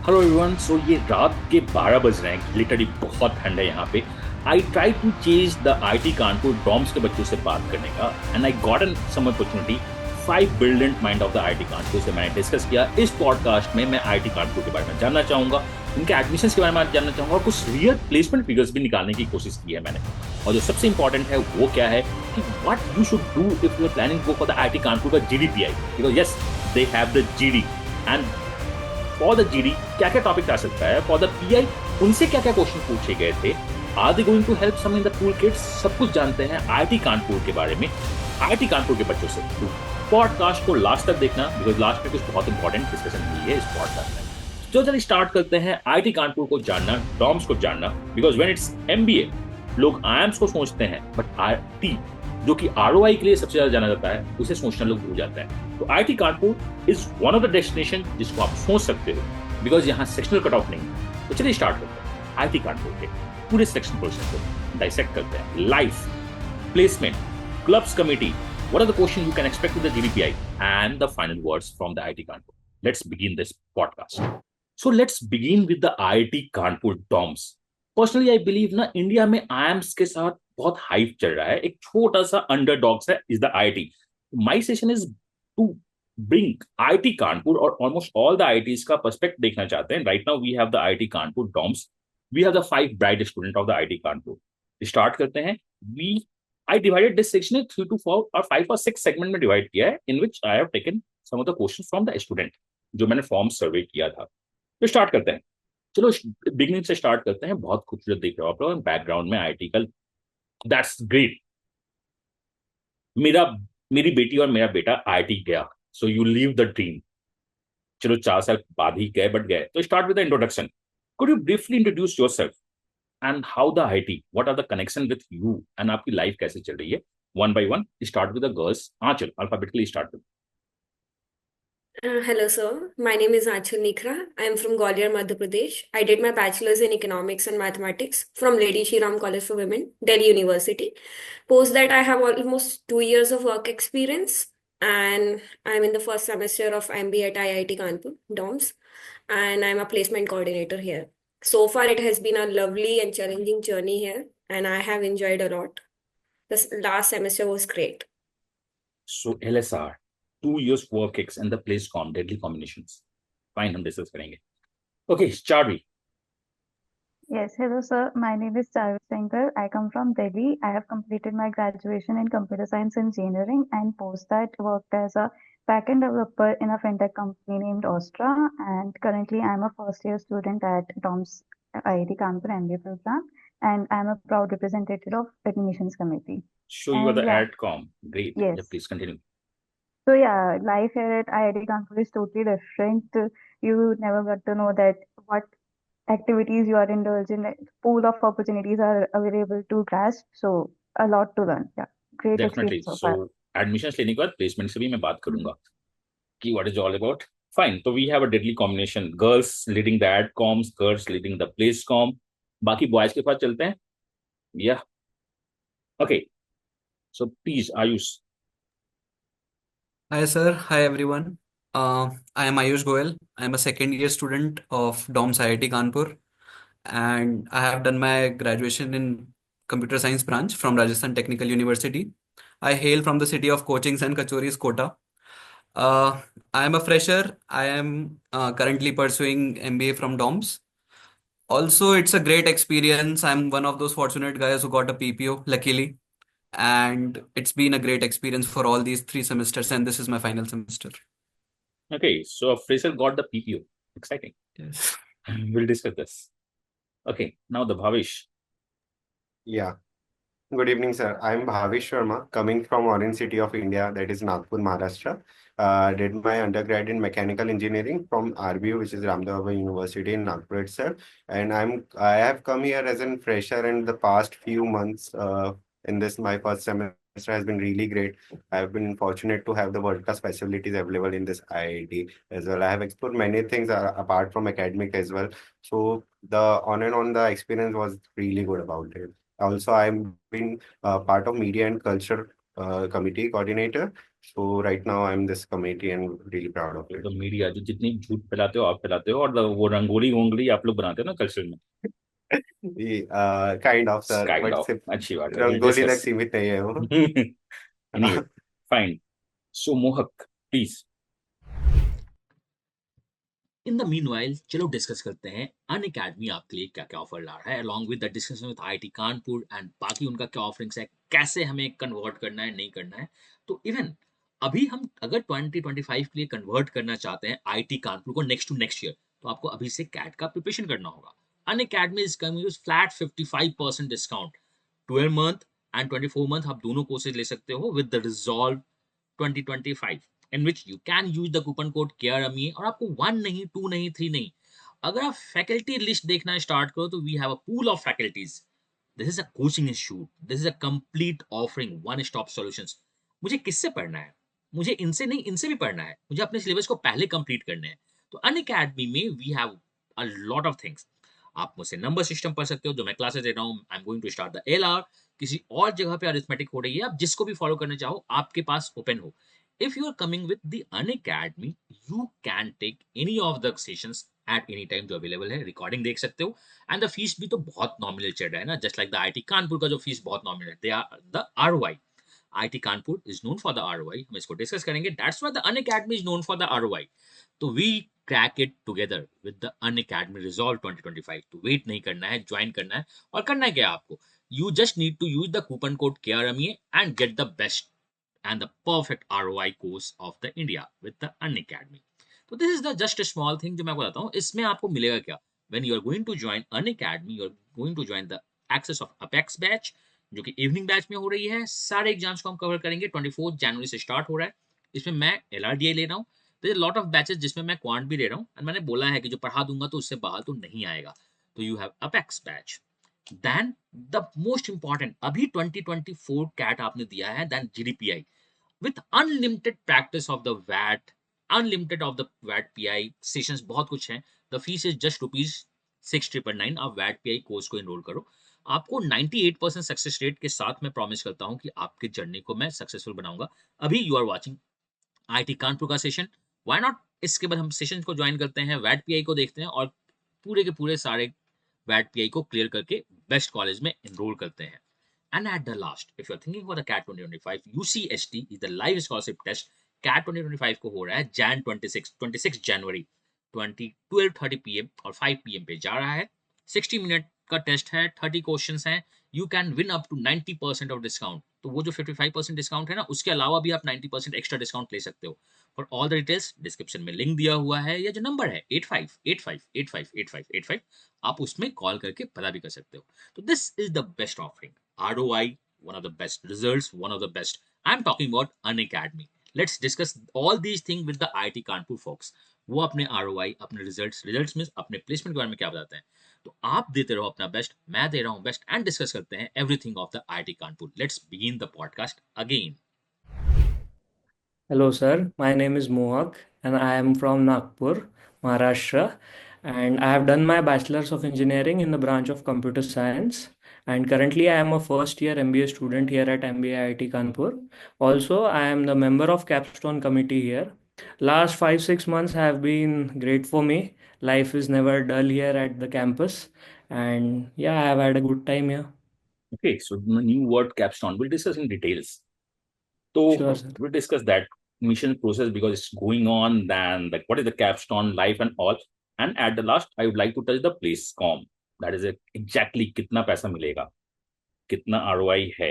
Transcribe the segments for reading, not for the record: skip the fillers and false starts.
Hello everyone. सो ये रात के 12 बज रहे हैं, लिटरली बहुत ठंड है यहाँ पे। I try to chase the IIT Kanpur DoMS के बच्चों से बात करने का, and I got an some opportunity. 5 brilliant mind of the IIT Kanpur से मैंने डिस्कस किया। इस पॉडकास्ट में मैं आईटी कानपुर के बारे में जानना चाहूंगा, उनके एडमिशन के बारे में जानना चाहूंगा, और कुछ रियल प्लेसमेंट फिगर्स भी निकालने की कोशिश की है मैंने। और जो सबसे इंपॉर्टेंट है वो क्या है कि what you should do if you are planning go for the IIT Kanpur का GDPI, because yes they have the GD. And for the GD क्या क्या टॉपिक आ सकता है, फॉर द पीआई उनसे क्या क्या क्वेश्चन पूछे गए थे, are they going to help some in the tool kits, सब कुछ जानते हैं आईटी कानपुर के बारे में, आईटी कानपुर के बच्चों से। पॉडकास्ट को लास्ट तक देखना, बिकॉज लास्ट में कुछ बहुत इंपॉर्टेंट डिस्कशन हुई है इस पॉडकास्ट में। तो चलिए स्टार्ट करते हैं आईटी कानपुर को जानना, डॉम्स को जानना। बिकॉज व्हेन इट्स एमबीए लोग आईएम्स को सोचते हैं, बट आईटी जो कि आरओआई के लिए सबसे ज्यादा जाना जाता है, उसे सोचना लोग भूल जाते हैं। तो IT Kanpur is one of the destination जिसको आप सोच सकते हो, बिकॉज यहाँ सेक्शनल कट ऑफ नहीं है। तो चलिए स्टार्ट करते हैं आईटी कानपुर के पूरे सेक्शन प्रोसेस को डाइसेक्ट करते हैं। Life, placement, clubs committee, what are the questions you can expect with the GDPI, and the final words from the IIT Kanpur. Let's begin this podcast. So let's begin with the IIT Kanpur DOMS. Personally, I believe ना India में IIMs के साथ बहुत hype चल रहा है। एक छोटा सा अंडरडॉग्स है is the IIT. My session is to bring IIT Kanpur और almost all the IITs का पर्सपेक्ट देखना चाहते हैं. Right now we have the IIT Kanpur DOMS. We have the 5 brightest students of the IIT Kanpur. Start करते हैं. We I divided this section in 3 to 4 or 5 or 6 segment में divide किया है, in which I have taken some of the questions from the student जो मैंने form सर्वे किया था. तो स्टार्ट करते हैं. चलो बिगनिंग से स्टार्ट करते हैं. बहुत खूबसूरत देख रहे हो आप लोग बैकग्राउंड में आईटी का. That's great. मेरा मेरी बेटी और मेरा बेटा आईटी गया, so you leave the dream. चलो 4 साल बाद ही गए, बट गए. तो start with the introduction. Could you briefly introduce yourself and how the IT, what are the connection with you, and आपकी लाइफ कैसे चल रही है. One by one, start with the girls. Aanchal, alphabetically start with. Hello, sir. My name is Aanchal Nikra. I am from Gwalior, Madhya Pradesh. I did my bachelor's in economics and mathematics from Lady Shri Ram College for Women, Delhi University. Post that, I have almost 2 years of work experience, and I'm in the first semester of MBA at IIT Kanpur, DOMS, and I'm a placement coordinator here. So far, it has been a lovely and challenging journey here, and I have enjoyed a lot. This last semester was great. So LSR, 2 years work ex and the place com, deadly combinations. Fine, हम discuss करेंगे. Okay, Charvi. Yes, hello sir. My name is Charvi Shankar. I come from Delhi. I have completed my graduation in computer science engineering and post that worked as a backend developer in a fintech company named Ostra. And currently I'm a first year student at Tom's IIT Kanpur MBA program. And I'm a proud representative of admissions committee. So you are And the yeah, adcom. Great. yes. Yeah, please continue. So yeah, life here at IIT Kanpur is totally different. You never got to know that what activities you are indulged in, like, pool of opportunities are available to grasp. So a lot to learn. Yeah, great Definitely. experience so So far. admissions लेने के बाद placement से भी मैं बात Mhm. करूंगा कि what is all about. Fine. So we have a deadly combination. Girls leading the adcoms, girls leading the placecom. बाकी बॉयज के पास चलते हैं. Yeah. Okay. So please, Ayush. Hi, sir. Hi, everyone. I am Ayush Goel. I am a second year student of DOMS IIT Kanpur, and I have done my graduation in computer science branch from Rajasthan Technical University. I hail from the city of Coachings and Kachoris, Kota. Uh, I am a fresher. I am currently pursuing MBA from DOMS. Also, it's a great experience. I'm one of those fortunate guys who got a PPO, luckily. And it's been a great experience for all these 3 semesters, and this is my final semester. Okay, so Fraser got the PPO. Exciting. Yes. We'll discuss this. Okay, now the Bhavish. Yeah. Good evening, sir. I'm Bhavish Sharma, coming from Orange City of India, that is Nagpur, Maharashtra. Did my undergrad in mechanical engineering from RBU, which is Ramdev University in Nagpur itself. And I have come here as a fresher, and the past few months in this my first semester has been really great. I've been fortunate to have the world-class facilities available in this IIT as well. I have explored many things apart from academic as well. So the on and on the experience was really good about it. Also, I'm been part of media and culture committee coordinator. So right now I'm this committee and really proud of it. तो media जो जितनी झूठ फैलाते हो आप फैलाते हो, और वो रंगोली वोंगली आप लोग बनाते हो ना कल्चर में, Kind of sir, kind but of, सिर्फ अच्छी बात है, विल रंगोली तक डिस्कस. सीमित नहीं है वो. Anyway, fine. So Mohak, please. In the meanwhile चलो डिस्कस करते हैं अनअकैडमी आपके लिए क्या क्या ऑफर ला रहा है, along with the discussion with IIT Kanpur and बाकी उनका क्या ऑफरिंग्स है, कैसे हमें कन्वर्ट करना है नहीं करना है. तो इवन अभी हम अगर 2025 के लिए कन्वर्ट करना चाहते हैं आईआईटी कानपुर को नेक्स्ट टू नेक्स्ट ईयर, तो आपको अभी से कैट का प्रिपरेशन करना होगा. Unacademy is coming with flat 55% discount, 12 month and 24 month आप दोनों कोर्सेज ले सकते हो with the resolve 2025 in which you can use the coupon code KRME. और आपको 1 नहीं, 2 नहीं, 3 नहीं, अगर आप फैकल्टी लिस्ट देखना स्टार्ट करो तो we have a pool of faculties. This is a coaching institute, this is a complete offering, one stop solutions. मुझे किससे पढ़ना है? मुझे इनसे नहीं, इनसे भी पढ़ना है. मुझे अपने सिलेबस को पहले कंप्लीट करने हैं. तो अनअकैडमी में we have a lot of things. आप मुझसे नंबर सिस्टम पढ़ सकते हो जो मैं क्लासेस दे रहा हूँ. I am going to start the LR. किसी और जगह पे अरिथमेटिक हो रही है, आप जिसको भी फॉलो करना चाहो आपके पास ओपन हो. If you are coming with the Unacademy, you can take any of the sessions at any time जो अवेलेबल है. रिकॉर्डिंग देख सकते हो. एंड द फीस भी तो बहुत नॉमिनल चल रहा है ना, just like the IIT Kanpur का जो फीस बहुत नॉमिनल है. They are the ROI. IIT Kanpur is known for the ROI. हम इसको डिस्कस करेंगे. That's why the Unacademy is known for the ROI. तो we crack it together with the Unacademy resolve 2025. तो wait नहीं करना है, ज्वाइन करना है. और करना है क्या आपको? You just need to use the coupon code KRME and get the best and the perfect ROI course of the India with the Unacademy. तो this is the just a small thing जो मैं आपको बताता हूँ. इसमें आपको मिलेगा क्या? When you are going to join Unacademy, you are going to join the access of Apex batch जो कि इवनिंग बैच में हो रही है. सारे एग्जाम्स को हम कवर करेंगे. 24 जनवरी से स्टार्ट हो रहा है. इसमें मैं LRDI ले रहा हूँ. तो लॉट ऑफ बैचेस जिसमें मैं क्वांट भी ले रहा हूँ. एंड मैंने बोला है कि जो पढ़ा दूंगा तो उससे बाहर तो नहीं आएगा. तो you have Apex batch. Then the most important, अभी 2024 कैट आपने दिया है, then GDPI with unlimited practice of the VAT, unlimited of the VAT PI sessions, बहुत कुछ है. The fees is just rupees 6,999. आप VAT PI कोर्स को enrol करो. आपको 98% सक्सेस रेट के साथ मैं प्रॉमिस करता हूं कि आपके जर्नी को मैं सक्सेसफुल बनाऊंगा. अभी you are watching IIT Kanpur का सेशन, व्हाई नॉट इसके बाद हम सेशन को ज्वाइन करते हैं, वैट पीआई को देखते हैं और पूरे के पूरे सारे वैट पीआई को क्लियर करके बेस्ट कॉलेज में एनरोल करते हैं. And at the last, if you're thinking about the CAT 2025, UCST is the live scholarship test. CAT 2025 को हो रहा है Jan 26 जनवरी 12:30 PM और 5 PM पे जा रहा है. 60 मिनट का टेस्ट है, 30 क्वेश्चंस हैं. You can win up to 90% off discount. तो वो जो 55% डिस्काउंट है ना, उसके अलावा भी आप 90% एक्स्ट्रा डिस्काउंट ले सकते हो. For all the details description में लिंक दिया हुआ है, या जो नंबर है 8585858585, आप उसमें कॉल करके पता भी कर सकते हो. तो this is the best offering. ROI, one of the best results, one of the best. I'm talking about Unacademy. Let's discuss all these things with the IIT Kanpur folks. वो अपने ROI, अपने रिजल्ट्स में अपने placement के बारे में क्या बताते हैं. तो आप देते रहो अपना बेस्ट, मैं दे रहा हूँ बेस्ट, एंड डिस्कस करते हैं everything of the IIT Kanpur. Let's begin the podcast again. Hello, sir. My name is Mohak, and I am from Nagpur, Maharashtra. And I have done my Bachelor's of Engineering in the branch of Computer Science. And currently, I am a first year MBA student here at MBA IIT Kanpur. Also, I am the member of Capstone committee here. Last 5-6 months have been great for me. Life is never dull here at the campus. And yeah, I have had a good time here. Okay, so the new word Capstone, we'll discuss in details. Sure, So sir. we'll discuss that mission process because it's going on, then like what is the Capstone life and all. And at the last, I would like to touch the place com. That is exactly कितना पैसा मिलेगा, कितना ROI है.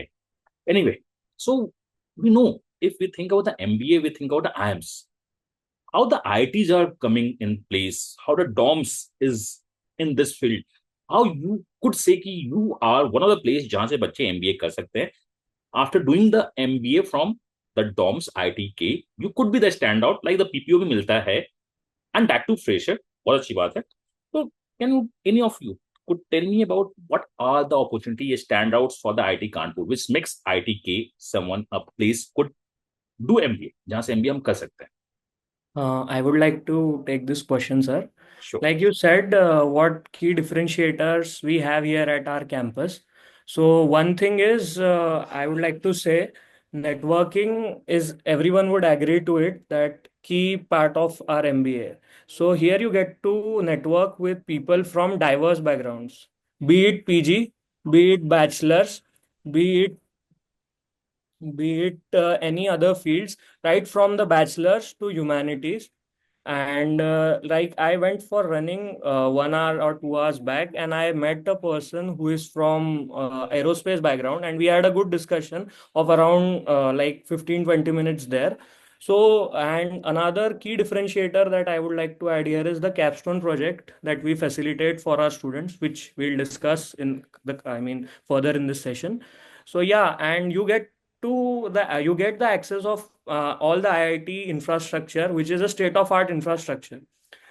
Anyway, so we know if we think about the MBA, we think about the IIMs, how the IITs are coming in place, how the DOMS is in this field, how you could say कि you are one of the place जहाँ से बच्चे MBA कर सकते हैं. After doing the MBA from the DOMS IITK, you could be the standout, like the PPO भी मिलता है, and that too fresher. बहुत अच्छी बात है. So can you, any of you could tell me about what are the opportunity standouts for the IIT Kanpur, which makes IITK someone a place could do MBA, जहाँ से MBA हम कर सकते हैं. I would like to take this question, sir. Sure. Like you said, what key differentiators we have here at our campus. So one thing is, I would like to say networking is, everyone would agree to it, that key part of our MBA. So here you get to network with people from diverse backgrounds, be it PG, be it bachelors, be it any other fields, right from the bachelors to humanities. And like I went for running 1 hour or 2 hours back, and I met a person who is from aerospace background, and we had a good discussion of around like 15-20 minutes there. So, and another key differentiator that I would like to add here is the Capstone project that we facilitate for our students, which we'll discuss in the, I mean, further in this session. So yeah, and you get the access of all the IIT infrastructure, which is a state of art infrastructure.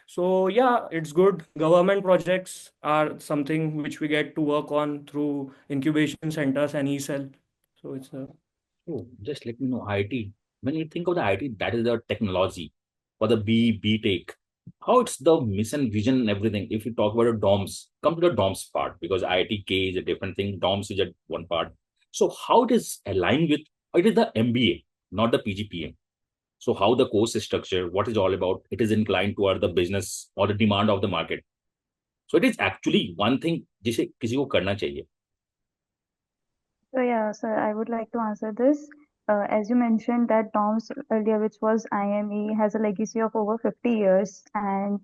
So yeah, it's good. Government projects are something which we get to work on through incubation centers and ECEL. So it's a Oh, just let me know IT. When you think of the IT, that is the technology for the B take. How it's the mission, vision, and everything. If you talk about the DOMS, come to the DOMS part because IITK is a different thing. DOMS is a one part. So how it is aligned with it is the MBA, not the PGPM. So how the course is structured, what is all about, it is inclined toward the business or the demand of the market. So it is actually one thing जिसे किसी को करना चाहिए. So yeah, sir, I would like to answer this. As you mentioned that DOMS earlier, which was IME, has a legacy of over 50 years, and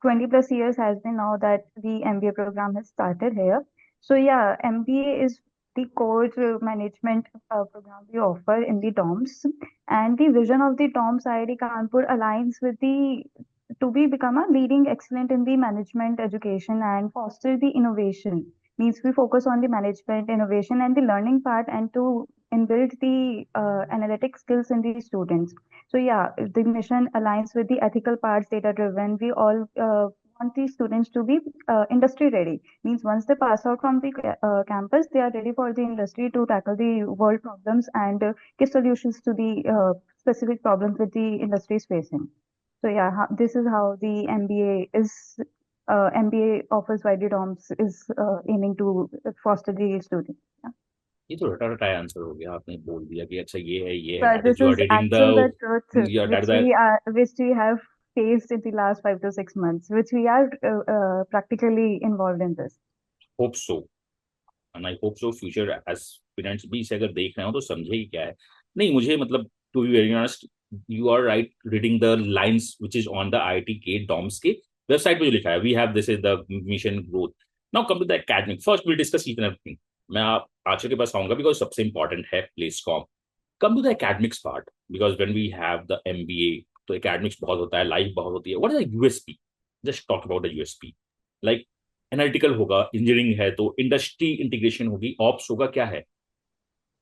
20 plus years has been now that the MBA program has started here. So yeah, MBA is the core management program we offer in the DOMS, and the vision of the DOMS IIT Kanpur aligns with the to be become a leading excellent in the management education and foster the innovation. Means we focus on the management, innovation, and the learning part, and to inbuild the analytic skills in the students. So yeah, the mission aligns with the ethical parts, data driven. We all want the students to be industry ready. Means once they pass out from the campus, they are ready for the industry to tackle the world problems and give solutions to the specific problems that the industry is facing. So yeah, this is how the MBA is. MBA offers by the DOMS is aiming to foster the student. Yeah. ये तो रटा रटा answer हो गया, आपने बोल दिया कि अच्छा ये है But that is this you are is reading the actual the truth या that the which we have faced in the last 5 to 6 months, which we are practically involved in this. Hope so and I hope so future aspirants भी इसे अगर देख रहे हो तो समझे कि क्या है. नहीं मुझे मतलब to be very honest you are right reading the lines which is on the IIT के डॉम्स के वेबसाइट पे जो लिखा है we have this is the mission growth. Now come to the academic first will discuss each and everything. मैं आप आचार्य के पास आऊंगा बिकॉज सबसे इंपॉर्टेंट है placecom. Come to the academics part because when we have the MBA तो academics बहुत होता है, लाइफ बहुत होती है. What is the USP? Just talk about the USP. Like analytical होगा, इंजीनियरिंग है तो इंडस्ट्री इंटीग्रेशन होगी, ऑप्स होगा, क्या है?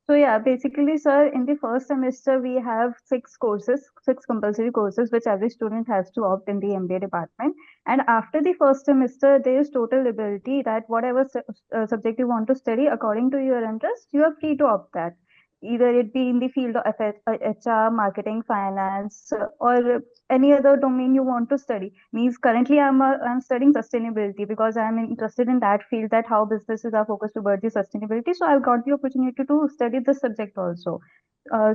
So yeah, basically, sir, in the first semester we have 6 courses, 6 compulsory courses, which every student has to opt in the MBA department. And after the first semester, there is total liberty that whatever subject you want to study according to your interest, you are free to opt that. Either it be in the field of HR, marketing, finance, or any other domain you want to study. Means currently I'm studying sustainability because I'm interested in that field, that how businesses are focused towards the sustainability. So I've got the opportunity to study this subject also.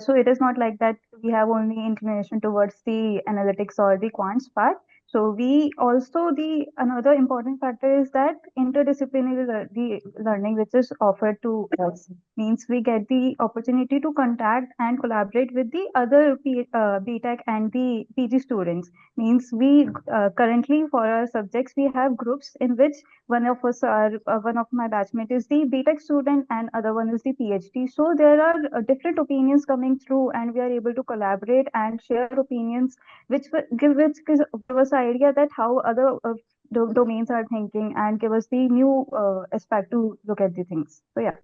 So it is not like that we have only inclination towards the analytics or the quants part. So we also, the another important factor is that interdisciplinary the learning which is offered to us. Means we get the opportunity to contact and collaborate with the other BTech and the PG students. Means we currently for our subjects we have groups in which one of my batchmate is the BTech student and other one is the PhD. So there are different opinions coming through, and we are able to collaborate and share opinions, give us idea that how other domains are thinking and give us the new aspect to look at the things. So yeah.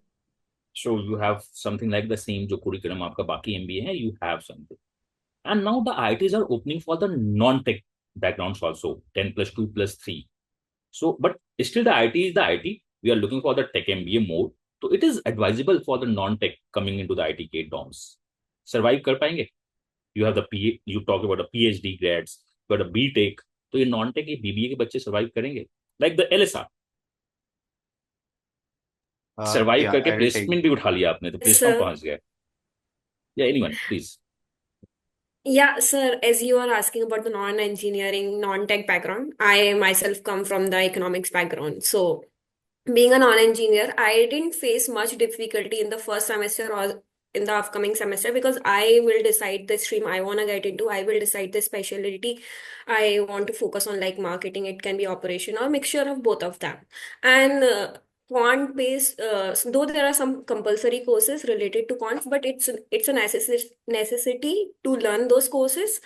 So you have something like the same जो curriculum आपका बाकी MBA है, you have something. And now the IITs are opening for the non-tech backgrounds also, 10 plus 2 plus 3. So, but still the IT is the IT. We are looking for the tech MBA more. So it is advisable for the non-tech coming into the ITK dorms. Survive कर पाएंगे? You have the you talk about the PhD grads, you have the BTech. तो ये non-tech ये BBA के बच्चे survive करेंगे? Like the LSR. Survive Yeah, करके I will take. Placement भी उठा लिया आपने, तो Yes, प्लेसमेंट sir. पहुंच गए. Yeah, anyone, please. Yeah, sir, as you are asking about the non-engineering, non-tech background, I myself come from the economics background. So, being a non-engineer, I didn't face much difficulty in the first semester or in the upcoming semester because I will decide the stream I want to get into. I will decide the specialty I want to focus on, like marketing. It can be operation or mixture of both of them. And quant based, though there are some compulsory courses related to quants, but it's a necessity to learn those courses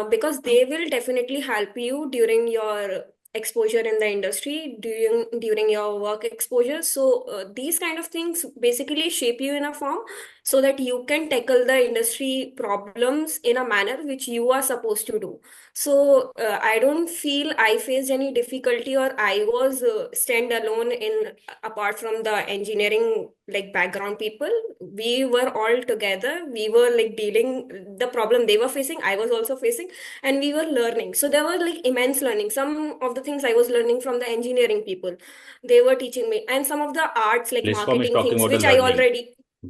because they will definitely help you during your exposure in the industry during your work exposure. So these kind of things basically shape you in a form so that you can tackle the industry problems in a manner which you are supposed to do. So I don't feel I faced any difficulty or I was stand alone in apart from the engineering like background people. We were all together. We were like dealing the problem they were facing, I was also facing, and we were learning. So there was like immense learning. Some of the things I was learning from the engineering people, they were teaching me, and some of the arts like प्लेसकॉम is marketing talking things about the which I learning. already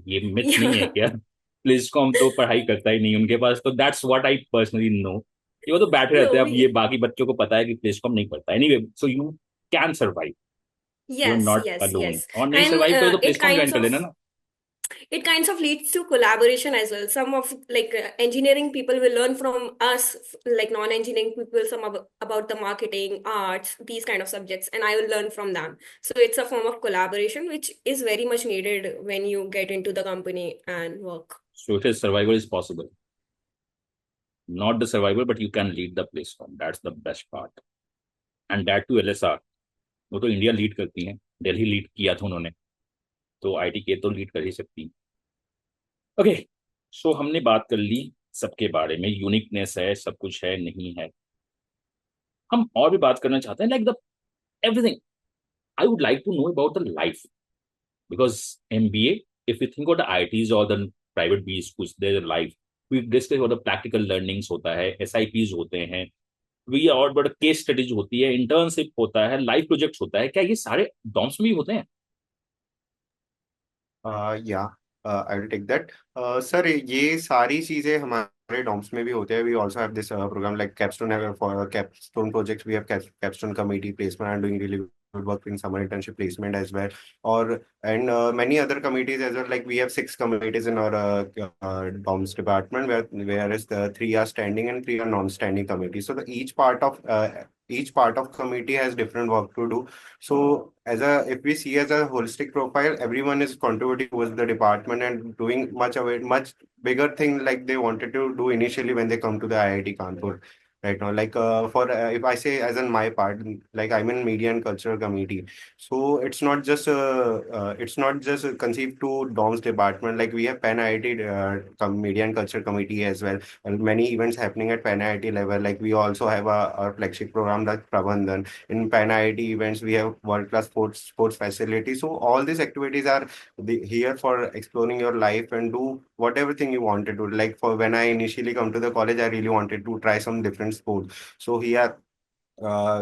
ये myth नहीं है yeah. क्या? प्लेसकॉम तो पढ़ाई करता ही नहीं उनके पास, तो that's what I personally know. ये वो तो बैठे रहते No, हैं, अब ये we बाकी बच्चों को पता है कि प्लेसकॉम नहीं पढ़ता anyway, so you can survive, you are yes, not yes, alone. yes. और नहीं And सर्वाइव करो तो प्लेसकॉम ज्वाइन कर लेना ना। it kinds of leads to collaboration as well. Some of like engineering people will learn from us, like non-engineering people, some about the marketing, arts, these kind of subjects, and I will learn from them. So it's a form of collaboration, which is very much needed when you get into the company and work. Social survival is possible, not the survival but you can lead the placecom, that's the best part. And that to LSR, वो तो India lead करती है, Delhi lead किया था उन्होंने, तो IT के तो लीड कर ही सकती। ओके, सो हमने बात कर ली सबके बारे में, यूनिकनेस है, सब कुछ है नहीं है। हम और भी बात करना चाहते हैं, like the everything. I would like to know about the life, because MBA, if you think about the IITs or the private B schools, their life, we discuss what the practical learnings होता है, SIPs होते हैं, we और बड़ा case studies होती है, internship होता है, लाइव प्रोजेक्ट्स होता है, क्या ये सारे डॉम्स में भी होते हैं? Yeah, I will take that. Sir, ये सारी चीजें हमारे डॉम्स में भी होते हैं. We also have this program like Capstone. Have for Capstone projects, we have Capstone committee placement and doing really good work in summer internship placement as well. Or and many other committees as well. Like we have 6 committees in our DOMS department, whereas the 3 are standing and 3 are non-standing committees. So each part of committee has different work to do. So if we see as a holistic profile, everyone is contributing towards the department and doing much bigger thing like they wanted to do initially when they come to the IIT Kanpur. Right now, like if I say as in my part, like I'm in media and cultural committee, so it's not just conceived to DOMS department. Like we have Pan IIT media and culture committee as well, and many events happening at Pan IIT level. Like we also have our flagship program like Prabandhan. In Pan IIT events, we have world-class sports facilities. So all these activities are here for exploring your life and do whatever thing you want to do. Like for when I initially come to the college, I really wanted to try some different sports. So here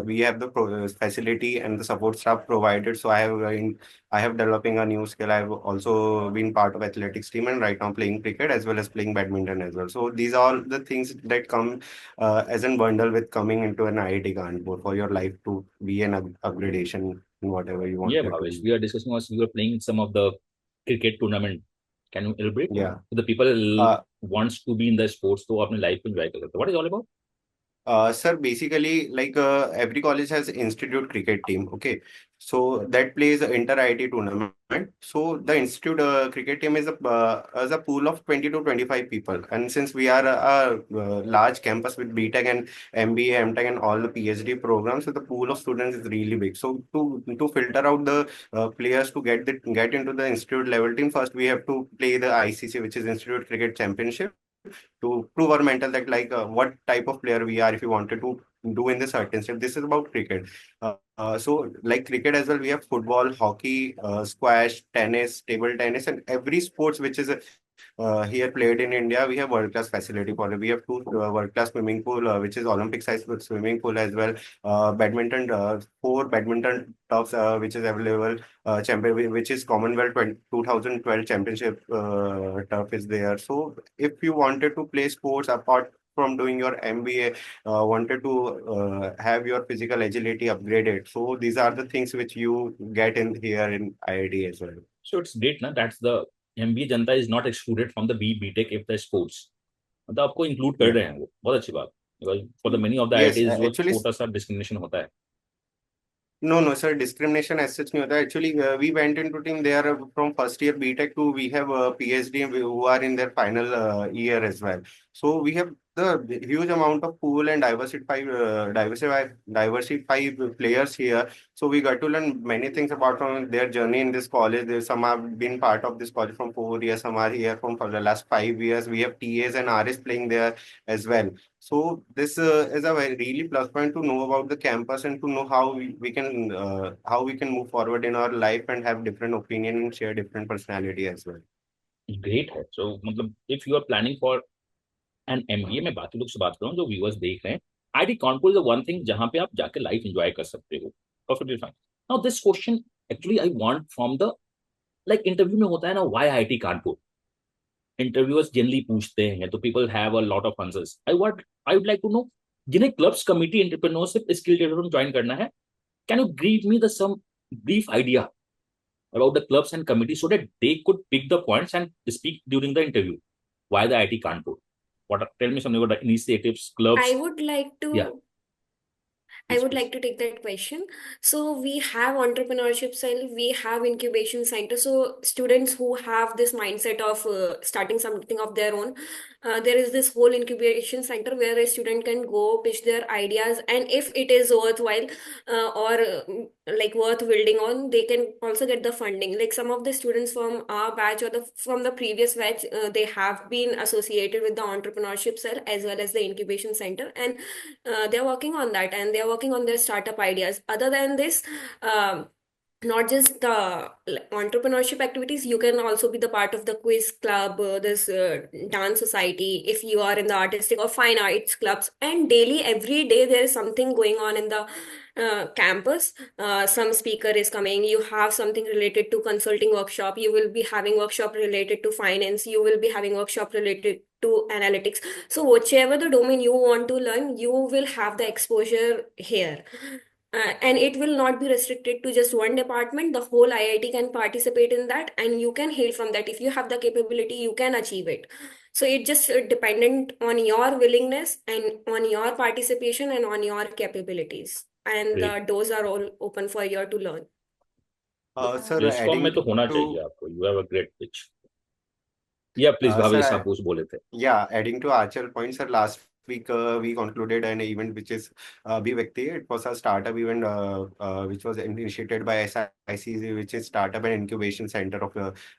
we have the facility and the support staff provided. So I have developing a new skill. I've also been part of athletics team and right now playing cricket as well as playing badminton as well. So these are all the things that come as a bundle with coming into an IIT Kanpur for your life to be an upgradation in whatever you Yeah, wanted to Bhavesh, be. we are discussing was you were playing some of the cricket tournament. Can you elaborate? Yeah. So the people Uh, wants to be in the sports तो अपने life को enjoy कर सकते हैं. What is it all about? Sir, basically, like every college has institute cricket team. Okay, so that plays an inter IIT tournament. So the institute cricket team is a pool of 20 to 25 people. And since we are a large campus with BTech and MBA, MTech, and all the PhD programs, so the pool of students is really big. So to filter out the players to get into the institute level team, first we have to play the ICC, which is Institute Cricket Championship, to prove our mental that like what type of player we are if you wanted to do in this certain step. This is about cricket. So like cricket as well, we have football, hockey, squash, tennis, table tennis, and every sports which is here played in India. We have world-class facility for it. We have two world-class swimming pool, which is Olympic-sized swimming pool as well. Badminton, four badminton tops, which is available. Champion, which is Commonwealth 2012 championship turf is there. So if you wanted to play sports apart from doing your MBA, wanted to have your physical agility upgraded. So these are the things which you get in here in IIT as well. So it's great, na? That's the MBA Janata is not excluded from the BTech if the sports. मतलब आपको include कर Yeah. रहे हैं वो, बहुत अच्छी बात. Because for the many of the Yes, IITs जो actually, छोटा सा डिस्क्रिमिनेशन होता है. no, no, sir. Discrimination as such नहीं होता. Actually, we went into team there from first year BTech to we have a PhD who are in their final year as well. So we have the huge amount of pool and diversified players here. So we got to learn many things about from their journey in this college. Some have been part of this college from 4 years. Some are here from for the last 5 years. We have TAs and RS playing there as well. So this is a very really plus point to know about the campus and to know how we can move forward in our life and have different opinion and share different personality as well. Great है. So मतलब if you are planning for an MBA, मैं बाकी लोग से बात कर रहा हूँ जो व्यूअर्स देख रहे हैं. IIT Kanpur is the one thing जहां पे आप जाके लाइफ एंजॉय कर सकते हो. Perfectly fine. Now this question actually I want from the, like interview में होता है ना, why IIT Kanpur. Interviewers generally पूछते हैं तो people have a lot of answers. I would like to know, जिन्हें clubs, committee, entrepreneurship, skill development join करना है, can you give me the some brief idea about the clubs and committees so that they could pick the points and speak during the interview? Why the IIT Kanpur? Tell me something about the initiatives, clubs. I would like to Yeah, I please, would please. like to take that question. So we have entrepreneurship cell, we have incubation center. So students who have this mindset of starting something of their own, there is this whole incubation center where a student can go pitch their ideas, and if it is worthwhile or like worth building on, they can also get the funding. Like some of the students from our batch or from the previous batch, they have been associated with the entrepreneurship cell as well as the incubation center, and they're working on that and they're working on their startup ideas. Other than this, not just the entrepreneurship activities, you can also be the part of the quiz club, this dance society, if you are in the artistic or fine arts clubs. And daily, every day, there is something going on in the campus. Some speaker is coming, you have something related to consulting workshop, you will be having workshop related to finance, you will be having workshop related to analytics. So whichever the domain you want to learn, you will have the exposure here. And it will not be restricted to just one department. The whole IIT can participate in that, and you can hail from that. If you have the capability, you can achieve it. So it just dependent on your willingness and on your participation and on your capabilities. And Great. the doors are all open for you to learn. Sir, प्लेसकॉम में adding तो होना चाहिए to आपको. You have a great pitch. Yeah, please, sir, Bhavesh, आप कुछ बोले थे. yeah, adding to Achal point, sir, last week we concluded an event which is Bhivakti. It was a startup event which was initiated by SICC, which is Startup and Incubation Center of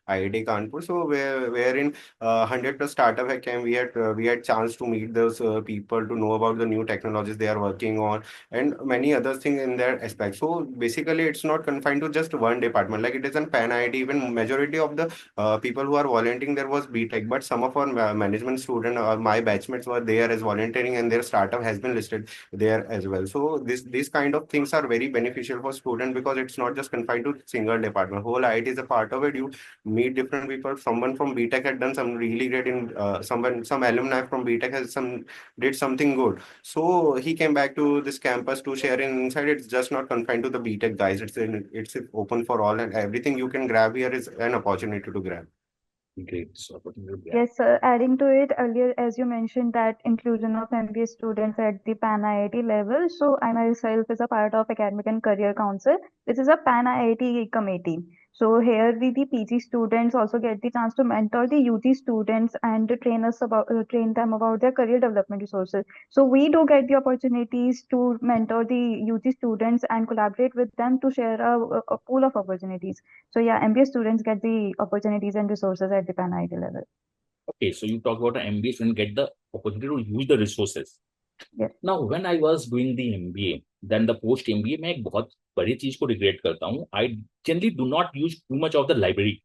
IIT Kanpur. So wherein 100 plus startup came, we had chance to meet those people to know about the new technologies they are working on and many other things in that aspect. So basically, it's not confined to just one department. Like it is an pan IIT. Even majority of the people who are volunteering there was BTech, but some of our management student or my batchmates were there as volunteering, and their startup has been listed there as well. So these kind of things are very beneficial for student because it's not just confined to single department. Whole IIT is a part of it. You meet different people. Someone from BTech had done some really great in some alumni from BTech has did something good. So he came back to this campus to share an insight. It's just not confined to the BTech guys. It's open for all, and everything you can grab here is an opportunity to grab. Great. So, Yes, sir. Adding to it, earlier, as you mentioned, that inclusion of MBA students at the Pan IIT level. So, I myself is a part of Academic and Career Council. This is a Pan IIT committee. So, here the PG students also get the chance to mentor the UG students and to train them about their career development resources. So, we do get the opportunities to mentor the UG students and collaborate with them to share a pool of opportunities. So, yeah, MBA students get the opportunities and resources at the Pan IIT level. okay, so you talk about an MBA and get the opportunity to use the resources. Yes. Now, when I was doing the MBA, then the post MBA, मैं एक बहुत बड़ी चीज को regret करता हूँ. I generally do not use too much of the library.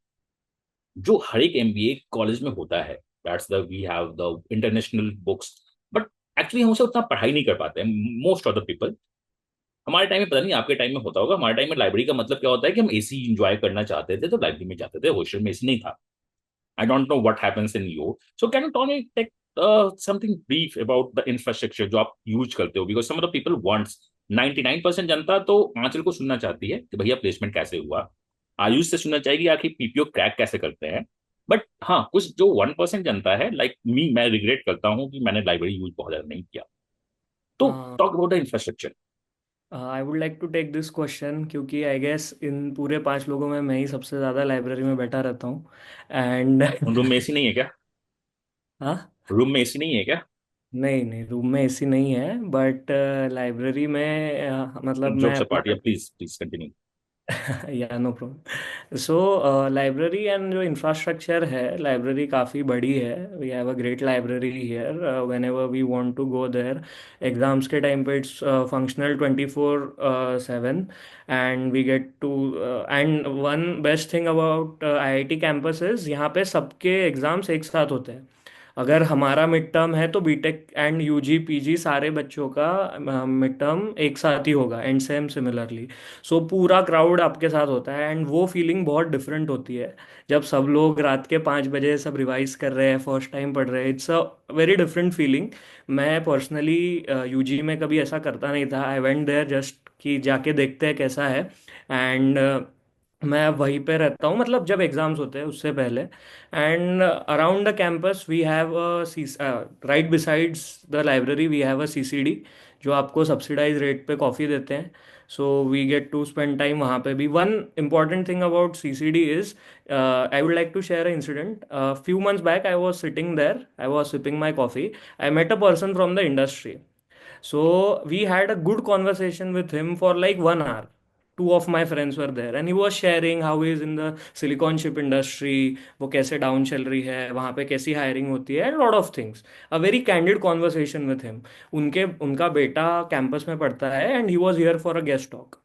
जो हर एक एमबीए कॉलेज में होता है, that's the we have the international books, but actually हम उसे उतना पढ़ाई नहीं कर पाते हैं मोस्ट ऑफ द पीपल। हमारे टाइम में, पता नहीं आपके टाइम में होता होगा, हमारे टाइम में लाइब्रेरी का मतलब क्या होता है कि हम एसी एंजॉय करना चाहते थे तो लाइब्रेरी में जाते थे, हॉस्टल में एसी नहीं था। I don't know what happens in you. So can you tell me like something brief about the infrastructure जो आप यूज करते हो? Because some of the people wants 99% जनता तो आंचल को सुनना चाहती है कि भैया प्लेसमेंट कैसे हुआ, आयुष से सुनना चाहेगी आखिर पीपीओ क्रैक कैसे करते हैं। बट हाँ, कुछ जो 1% जनता है लाइक मी, मैं रिग्रेट करता हूँ कि मैंने लाइब्रेरी यूज बहुत ज्यादा नहीं किया। तो talk about the infrastructure. I would like to take this question क्योंकि आई गेस इन पूरे 5 लोगों में मैं ही सबसे ज़्यादा लाइब्रेरी में बैठा रहता हूँ एंड रूम में एसी नहीं है क्या? हाँ, रूम में एसी नहीं है क्या? नहीं नहीं, रूम में एसी नहीं है, बट लाइब्रेरी में मतलब मैं जोक्स अपना apart, yeah please please continue. Yeah no problem. So library and जो इंफ्रास्ट्रक्चर है, लाइब्रेरी काफ़ी बड़ी है। We have a great library here, whenever we want to go there. Exams के टाइम पे it's functional 24/7 and we get to and one best thing about IIT campus is यहाँ पे सबके exams एक साथ होते हैं। अगर हमारा मिड टर्म है तो बीटेक एंड यूजी पीजी सारे बच्चों का मिड टर्म एक साथ ही होगा, एंड सेम सिमिलरली। सो पूरा क्राउड आपके साथ होता है एंड वो फीलिंग बहुत डिफरेंट होती है जब सब लोग रात के 5 बजे सब रिवाइज कर रहे हैं, फर्स्ट टाइम पढ़ रहे हैं। It's a very different feeling. मैं पर्सनली यूजी में कभी ऐसा करता नहीं था। आई वेंट देयर जस्ट कि जाके देखते हैं कैसा है, एंड मैं वहीं पे रहता हूँ, मतलब जब एग्जाम्स होते हैं उससे पहले। And around the campus we have right besides the library we have a CCD जो आपको सब्सिडाइज रेट पे कॉफ़ी देते हैं। So we get to spend time वहाँ पे भी। One important thing about CCD is, I would like to share a incident. Few months back I was sitting there, I was sipping my coffee, I met a person from the industry. So we had a good conversation with him for like 1 hour. Two of my friends were there and he was sharing how he is in the silicon chip industry, वो कैसे down चल रही है, वहाँ पे कैसी hiring होती है, lot of things. A very candid conversation with him. उनका बेटा कैंपस में पढ़ता है and he was here for a guest talk.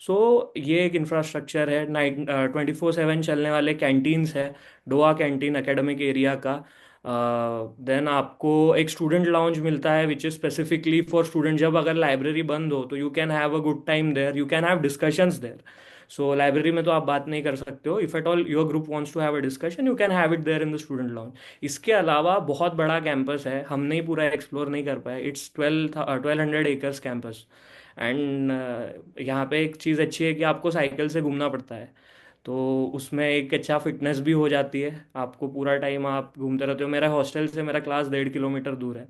So ये एक इंफ्रास्ट्रक्चर है। 24/7 चलने वाले कैंटीन्स है, डोआ कैंटीन एकेडमिक एरिया का। देन आपको एक स्टूडेंट लाउंज मिलता है which is specifically for student. जब अगर लाइब्रेरी बंद हो तो you can have a good time there, you can have discussions there. So library में तो आप बात नहीं कर सकते हो। If at all your group wants to have a discussion you can have it there in the student lounge. इसके अलावा बहुत बड़ा कैंपस है, हमने ही पूरा एक्सप्लोर नहीं कर पाए। इट्स 1200 एकर्स कैंपस एंड यहाँ पे एक चीज़ अच्छी है कि आपको साइकिल से घूमना पड़ता है, तो उसमें एक अच्छा फिटनेस भी हो जाती है। आपको पूरा टाइम आप घूमते रहते हो। मेरा हॉस्टल से मेरा क्लास 1.5 किलोमीटर दूर है।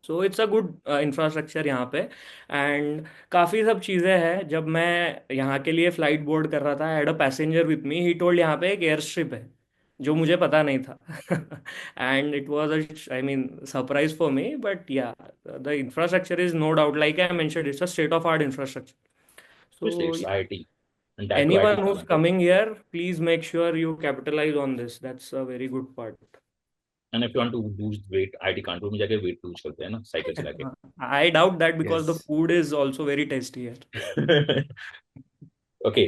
So it's a good infrastructure यहाँ पे। एंड काफ़ी सब चीज़ें हैं। जब मैं यहाँ के लिए फ़्लाइट बोर्ड कर रहा था, I had a passenger with me, he told यहाँ पे एक एयर स्ट्रिप है, जो मुझे पता नहीं था। And it was I mean surprise for me, but yeah the infrastructure is no doubt like I mentioned, it's a state of art infrastructure. Obviously सो it's IIT, and that to anyone IIT who's Kanpur. coming here, please make sure you capitalize on this. That's a very good part. And if you want to lose weight, IIT Kanpur में जाके weight lose करते हैं ना cycle चला के। I doubt that because the Yes. food is also very tasty here. Okay,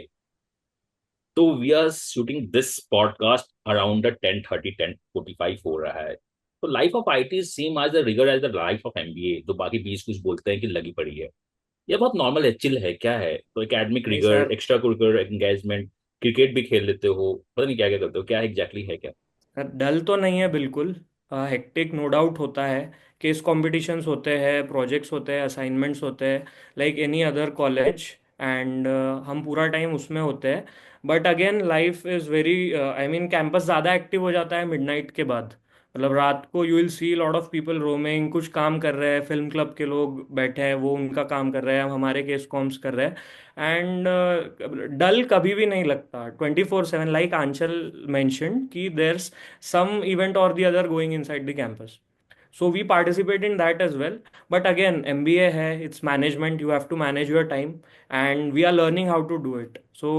तो we are shooting this podcast around the 10:30 10:45 हो रहा है। तो life of IIT same as the rigour as the life of MBA, तो बाकी 20 कुछ बोलते हैं कि लगी पड़ी है। ये बहुत नॉर्मल है, चिल है, क्या है? तो एकेडमिक नहीं rigour, sir, extra curricular engagement, cricket भी खेल लेते हो, पता नहीं क्या क्या करते हो, क्या एग्जैक्टली है क्या? सर डल तो नहीं है बिल्कुल। हेक्टिक नो डाउट होता है। केस कॉम्पिटिशन्स होते हैं, प्रोजेक्ट्स होते हैं, असाइनमेंट्स होते हैं, like any other college. And हम पूरा टाइम उसमें होते हैं। But again life is very, I mean campus ज़्यादा एक्टिव हो जाता है मिडनाइट के बाद। मतलब रात को you will see lot of people roaming, कुछ काम कर रहे हैं, फिल्म क्लब के लोग बैठे हैं वो उनका काम कर रहे हैं, हम हमारे केस कॉम्स कर रहे हैं। एंड डल कभी भी नहीं लगता 24/7, लाइक आंचल मैंशन कि देर some event or the other going inside the campus. So we participate in that as well. But again, MBA hai, it's management. You have to manage your time, and we are learning how to do it. So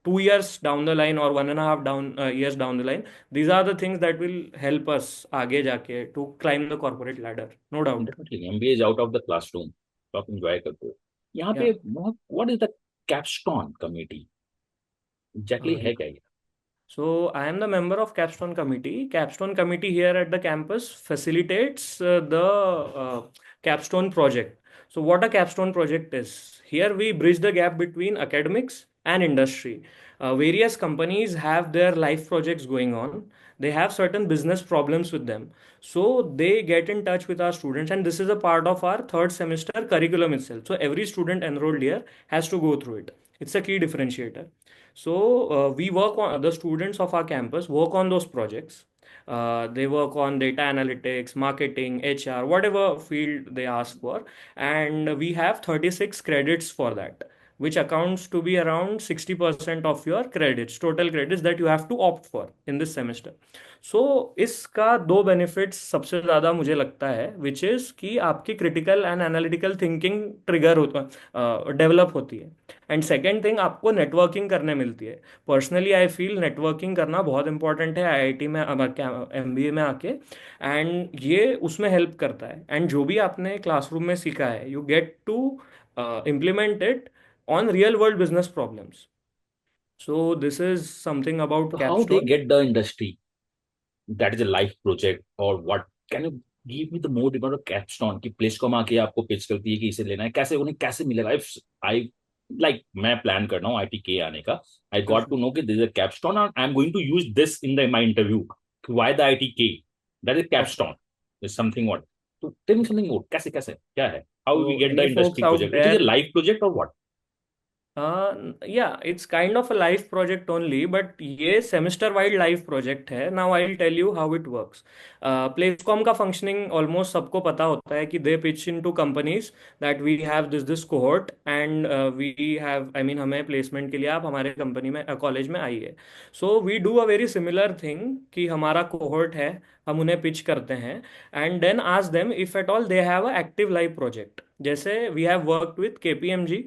2 years down the line or 1.5 years down the line, these are the things that will help us आगे जाके to climb the corporate ladder, no doubt. Definitely MBA is out of the classroom, तो आप enjoy करते हो यहाँ पे। Yeah. What is the capstone committee, exactly है Uh, क्या ये? So I am the member of Capstone committee. Capstone committee here at the campus facilitates the Capstone project. So what a Capstone project is? Here we bridge the gap between academics and industry. Various companies have their life projects going on. They have certain business problems with them. So they get in touch with our students, and this is a part of our third semester curriculum itself. So every student enrolled here has to go through it. It's a key differentiator. So we work on the students of our campus work on those projects. They work on data analytics, marketing, HR, whatever field they ask for, and we have 36 credits for that, which accounts to be around 60% of your credits, total credits that you have to opt for in this semester. सो इसका दो benefits सबसे ज़्यादा मुझे लगता है, which is कि आपकी critical and analytical thinking trigger होता डेवलप होती है, एंड सेकेंड थिंग आपको नेटवर्किंग करने मिलती है. पर्सनली आई फील नेटवर्किंग करना बहुत इंपॉर्टेंट है आईआईटी में, एमबीए में आके, एंड ये उसमें हेल्प करता है. एंड जो भी आपने क्लासरूम में सीखा है you get to implement it on real world business problems. So this is something about So how they capstone. get the industry? That is a life project or what? Can you give me the more about a capstone कि प्लेसकॉम आके आपको pitch करती है कि इसे लेना है, कैसे उन्हें कैसे मिलेगा? If I like मैं प्लान कर रहा हूँ आईटी के आने का, I got to know कि this is a capstone and I'm going to use this in my interview. Why the IIT K? That is capstone. Is something what? So tell me something more. कैसे कैसे क्या है? How we So get the any folks industry out project? It is a there, life project or what? yeah, it's kind of a life project only, but ये semester wide life project है. Now I'll tell you how it works. Platform का functioning almost सबको पता होता है कि they pitch into companies that we have this cohort and we have, I mean हमें placement के लिए आप हमारे company में college में आइए. So we do a very similar thing कि हमारा cohort है, हम उन्हें pitch करते हैं and then ask them if at all they have a active live project. जैसे we have worked with KPMG,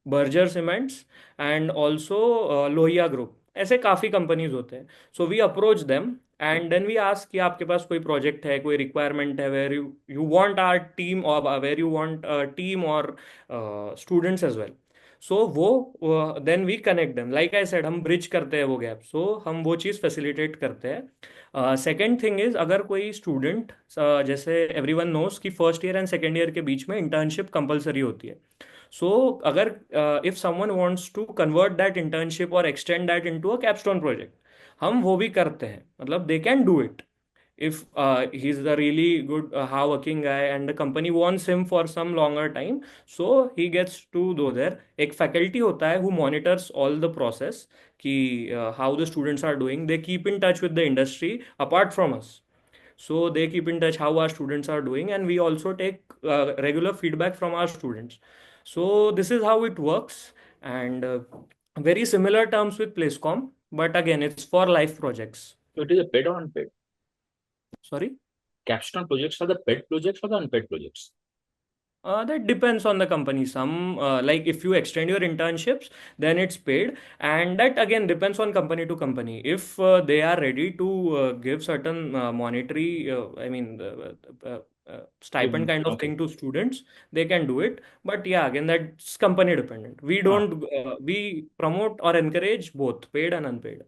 Berger cements and also Lohia group, ऐसे काफ़ी कंपनीज होते हैं. So we approach them and then we ask कि आपके पास कोई project है, कोई रिक्वायरमेंट है where you you want our team और वेर यू वांट टीम और स्टूडेंट्स एज वेल. सो वो then we connect them, like I said हम ब्रिज करते हैं वो गैप. सो हम वो चीज़ फैसिलिटेट करते हैं. सेकेंड थिंग इज अगर कोई स्टूडेंट जैसे एवरीवन नोस कि first year and second year के बीच में इंटर्नशिप कंपलसरी होती है. So, अगर if someone wants to convert that internship or extend that into a capstone project, हम वो भी करते हैं. मतलब they can do it if he's the really good hardworking guy and the company wants him for some longer time, so he gets to go there. एक faculty होता है who monitors all the process कि how the students are doing. They keep in touch with the industry apart from us. So they keep in touch how our students are doing, and we also take regular feedback from our students. So this is how it works, and very similar terms with Placecom, but again it's for life projects. So it is a paid or unpaid? Sorry. Capstone projects are the paid projects or the unpaid projects? That depends on the company. Some, like if you extend your internships, then it's paid, and that again depends on company to company. If they are ready to give certain monetary, I mean, stipend kind of Okay. thing to students, they can do it. But yeah, again, that's company dependent. We don't, we promote or encourage both paid and unpaid.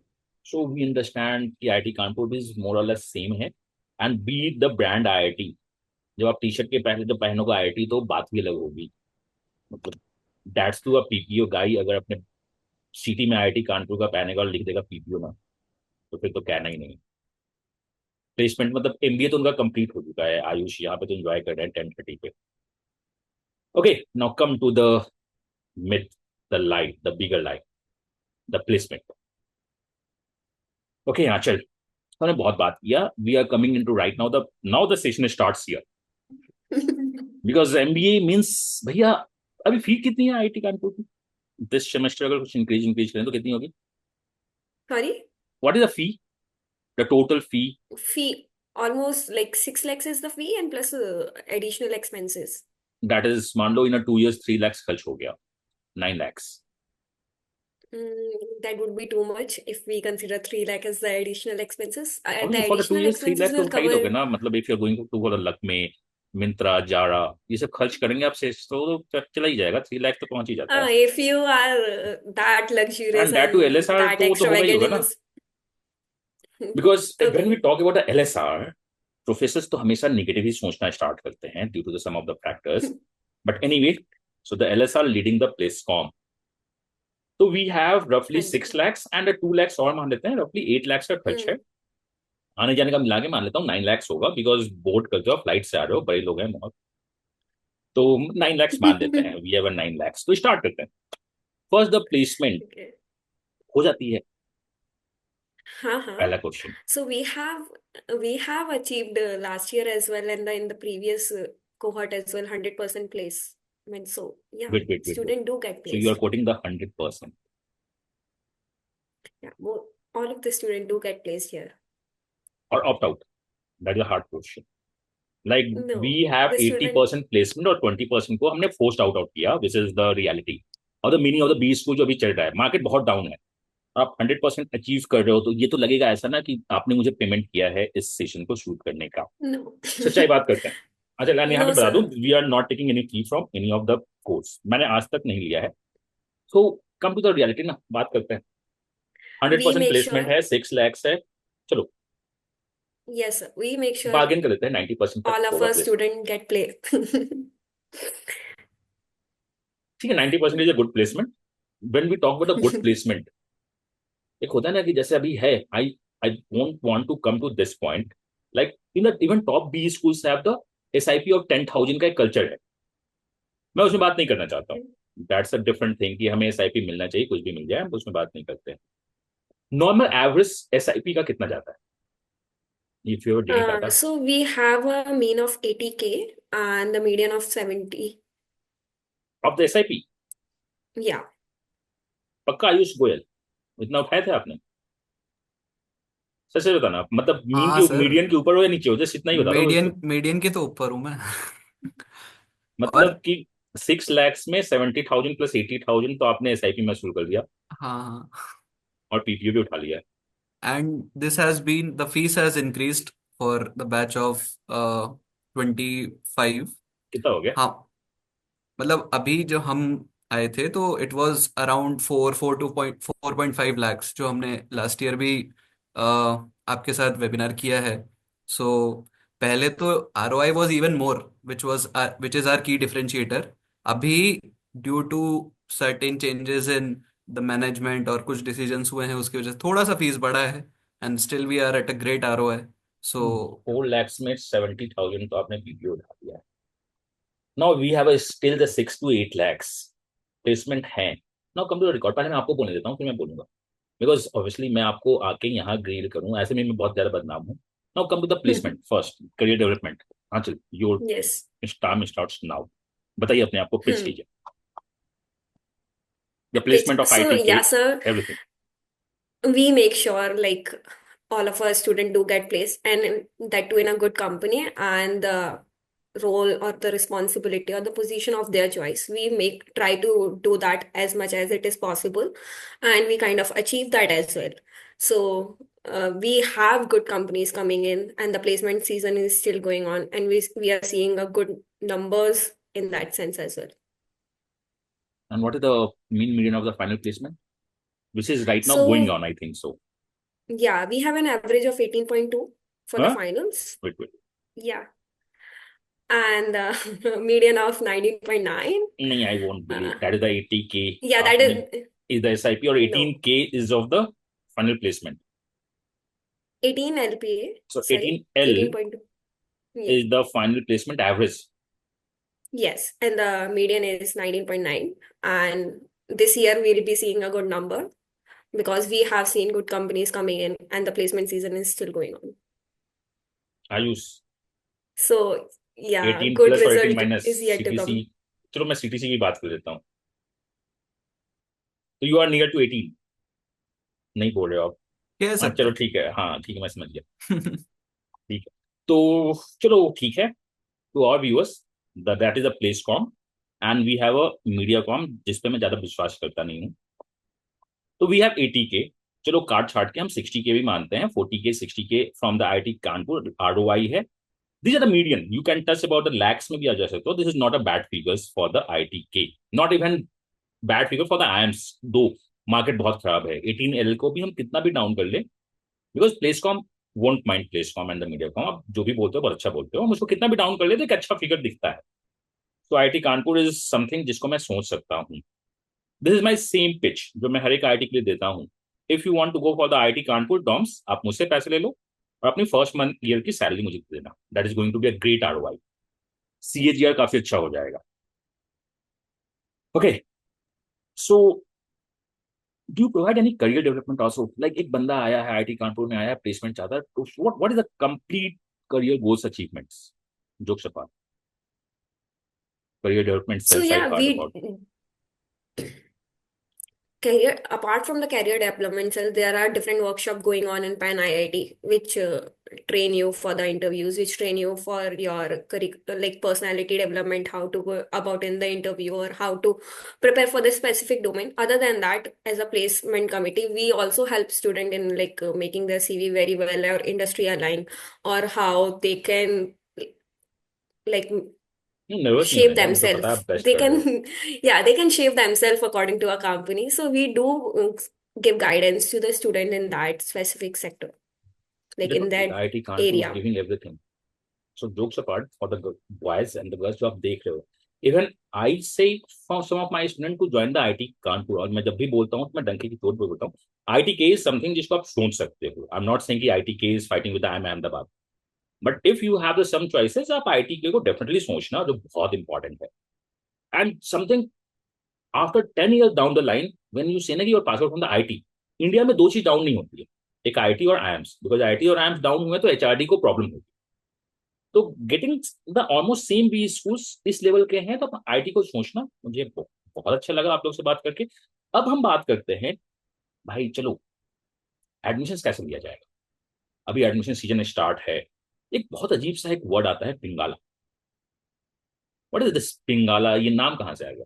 So we understand कि IIT Kanpur is more or less same है, and be the brand IIT. जब आप T shirt के पहले तो पहनोगे IIT तो बात भी अलग होगी. मतलब दैट्स टू अ पीपीओ गाई. अगर अपने सिटी में आईआईटी कानपुर का पहनेगा और लिख देगा पीपीओ ना, तो फिर तो कहना ही नहीं. प्लेसमेंट मतलब एमबीए तो उनका कंप्लीट हो चुका है. आयुष यहाँ पे तो एंजॉय कर रहे हैं 10:30 पे. Okay, now come to the myth, the light, the bigger light, the placement. Okay, यहाँ चल, हमने बहुत बात किया. We are coming into right now the session starts here. Because MBA means भैया अभी फी कितनी है आईआईटी कानपुर की दिस सेमेस्टर? अगर कुछ इंक्रीज करें तो कितनी होगी? Sorry? What is the fee, the total fee? Fee, almost like 6 lakhs is the fee and plus additional expenses. That is मान लो इन 2 years 3 lakhs खर्च हो गया, 9 lakhs. That would be too much if we consider 3 lakh as the additional expenses. The Only for the 2 additional years 3 expenses lakhs तो will उठा ही दोगे cover. ना. मतलब if you are going to for Lakme, Myntra, Zara, ये सब खर्च करेंगे आप से तो चला ही जाएगा. 3 lakhs तो पहुंच ही जाता है. If you are that luxurious and that to and LSR that तो वो तो होगा ही extravagant होगा in ना. this, Because when we Okay. talk about the LSR, professors तो हमेशा नेगेटिव ही सोचना स्टार्ट करते हैं due to the some of the factors but anyway so the LSR leading the placecom तो वी हैव रफली हाँ 6 जी। lakhs एंड 2 lakhs और मान लेते हैं रफली 8 lakhs का खर्च है आने जाने का मिला के मान लेता हूँ 9 lakhs होगा बिकॉज बोर्ड करते हो फ्लाइट से आ रहे हो बड़े लोग हैं बहुत तो 9 lakhs मान देते हैं वी हैव 9 lakhs तो स्टार्ट करते हैं फर्स्ट द प्लेसमेंट Okay. हो जाती है हाँ हाँ. पहला question So we have achieved last year as well, and in the previous cohort as well, 100% placement. So yeah, wait student do get so you are placed. Quoting the 100% Yeah, all of the student do get placed here. और opt out that is a hard question like we No, have the student. 80% placement और 20% को हमने forced out किया this is the reality और the meaning of the B school जो अभी चल रहा है मार्केट बहुत डाउन है आप 100% अचीव कर रहे हो तो ये तो लगेगा ऐसा ना कि आपने मुझे पेमेंट किया है इस सेशन को शूट करने का No. सच्चाई बात करते हैं अच्छा मैं यहाँ पे No, बता दूं sir. We are not taking any fee from any of the course मैंने आज तक नहीं लिया है so come to the reality ना बात करते हैं We 100% make प्लेसमेंट sure. है 6 lakhs है चलो Yes, sir. We make sure bargain कर लेते हैं 90% तक all of होगा our placement student get placed. ठीक है 90% is a good placement when we talk about a good placement एक होता है ना कि जैसे अभी है I I won't want to come to this point like in the even top B schools have the SIP of 10,000 का एक कल्चर है मैं उसमें बात नहीं करना चाहता हूँ दैट्स अ डिफरेंट थिंग कि हमें एसआईपी मिलना चाहिए कुछ भी मिल जाए हम उसमें बात नहीं करते नॉर्मल एवरेज एसआईपी का कितना जाता है if you have daily data So we have a mean of 80K and the median of 70. Of the SIP Yeah. पक्का आयुष गोयल इतना उठाए थे आपने सच से बताना मतलब मीन हाँ के सर, मीडियन के ऊपर हो या नीचे हो जस्ट इतना ही बता दो मीडियन मीडियन के तो ऊपर हूँ मैं। मतलब और कि 6 lakhs में 70,000 प्लस 80,000 तो आपने एसआईपी में शुरू कर दिया हाँ हाँ, और पीपीयू भी उठा लिया है and this has been the fees has increased for the batch of 25। कितना हो गया हाँ, मतलब अभी जो हम आए थे तो इट वाज अराउंड 4.5 lakhs जो हमने लास्ट ईयर भी आपके साथ वेबिनार किया है। सो पहले तो ROI was even more which is our key differentiator. अभी due to certain changes in the management और कुछ डिसीजंस हुए हैं उसकी वजह से थोड़ा सा फीस बढ़ा है, and still we are at a great ROI। So 4 lakhs में 70,000 तो आपने पीपीयू उठा दिया है now we have still the 6 to 8 lakhs placement है now come to the record पहले मैं आपको बोलने देता हूँ फिर मैं बोलूंगा बिकॉज ऑब्वियसली मैं आपको आके यहाँ ग्रिल करूँ ऐसे में मैं बहुत ज्यादा बदनाम हूँ now come to the placement first career development हाँ चल your Yes. Time starts now बताइए अपने आप को पिच Hmm. कीजिए the placement of So IIT के yeah, sir, everything we make sure like all of our students do get placed, and that too in a good company, and the role or the responsibility or the position of their choice. We make try to do that as much as it is possible, and we kind of achieve that as well. So we have good companies coming in, and the placement season is still going on, and we are seeing a good numbers in that sense as well. And what is the mean median of the final placement, which is right now going So on, I think so. yeah, we have an average of 18.2 for the Huh? finals. Wait. Yeah. And median of 19.9. No, I won't believe. Uh, That is the 80K. yeah, that Is the SIP or no, 18K is of the final placement. 18 LPA, So sorry, 18L 18.2. Yeah. is the final placement average. Yes, and the median is 19.9. And this year we'll be seeing a good number because we have seen good companies coming in and the placement season is still going on. Ayush, So yeah, 18 good plus or 18 result minus is yet to CTC. come. चलो मैं CTC की बात कर लेता हूँ. तो you are near to 18. नहीं बोल रहे हो आप. कह हाँ सकते चलो ठीक है. हाँ ठीक है मैं समझ गया. ठीक है. तो चलो ठीक है. To our viewers, that is a Placecom and we have a MediaCom जिस पे मैं ज्यादा विश्वास करता नहीं हूँ. तो वी हैव 80K. चलो काट छाट के हम 60K भी मानते हैं. 40K 60K from the IIT Kanpur ROI है. These are the median. You can touch about the lakhs में भी आ जा सकते हो. This is not a bad figures for the IITK. Not even bad figure for the IIMs. दो market बहुत खराब है. 18L को भी हम कितना भी डाउन कर ले because placecom won't mind placecom and the mediacom, आप जो भी बोलते हो बहुत अच्छा बोलते हो, मुझको कितना भी डाउन कर लेते एक अच्छा फिगर दिखता है। तो आईआईटी कानपुर इज समथिंग जिसको मैं सोच सकता हूँ। This is my same pitch जो मैं हर एक आईआईटी के लिए देता हूँ। If you want to go for the IIT Kanpur DoMS, आप मुझसे पैसे ले लो और अपनी फर्स्ट मंथ ईयर की सैलरी मुझे दे देना। That is going to be a great ROI. CAGR काफी अच्छा हो जाएगा। Okay, so do you provide any career development also? Like एक बंदा आया है आईआईटी कानपुर में, आया है प्लेसमेंट चाहता है, तो what is the complete career goals achievements? Jokes apart, career development So itself I yeah, heard about. career apart from the career development cell, there are different workshops going on in Pan IIT, which train you for the interviews, which train you for your like personality development, how to go about in the interview or how to prepare for the specific domain. Other than that, as a placement committee, we also help student in like making their CV very well or industry aligned, or how they can like nervous नहीं shape होने का, मुझे पता है themselves. आप best They कर रहे हो। can, yeah, they can shape themselves according to a company. So we do give guidance to the student in that specific sector, like देखो in that IIT Kanpur is area. Giving everything. So jokes apart for the boys and the girls जो आप देख रहे हो, even I say for some of my student to join the IIT Kanpur, और मैं जब भी बोलता हूँ तो मैं डंके की चोट पे बोलता हूँ, आईआईटी के इज समथिंग जिसको आप सोच सकते हो। आई एम नॉट सेइंग कि IIT K is fighting with IIM Ahmedabad, but if you have the some choices, आप आईआईटी के को डेफिनेटली सोचना, जो बहुत इंपॉर्टेंट है। And something after 10 years down the line, when you say ना कि your pass out from the IIT, India में दो चीज डाउन नहीं होती है, एक आईटी और आईएम्स, बिकॉज आईटी और आईएम्स डाउन हुए तो एचआरडी को प्रॉब्लम होगी। तो getting the almost same B schools इस लेवल के हैं, तो आईटी को सोचना मुझे बहुत अच्छा लगा आप लोग से बात करके। अब हम बात करते हैं भाई, चलो एडमिशन कैसे लिया जाएगा। अभी एडमिशन सीजन स्टार्ट है, एक बहुत अजीब सा एक वर्ड आता है पिंगाला। व्हाट इज दिस पिंगाला, ये नाम कहाँ से आएगा?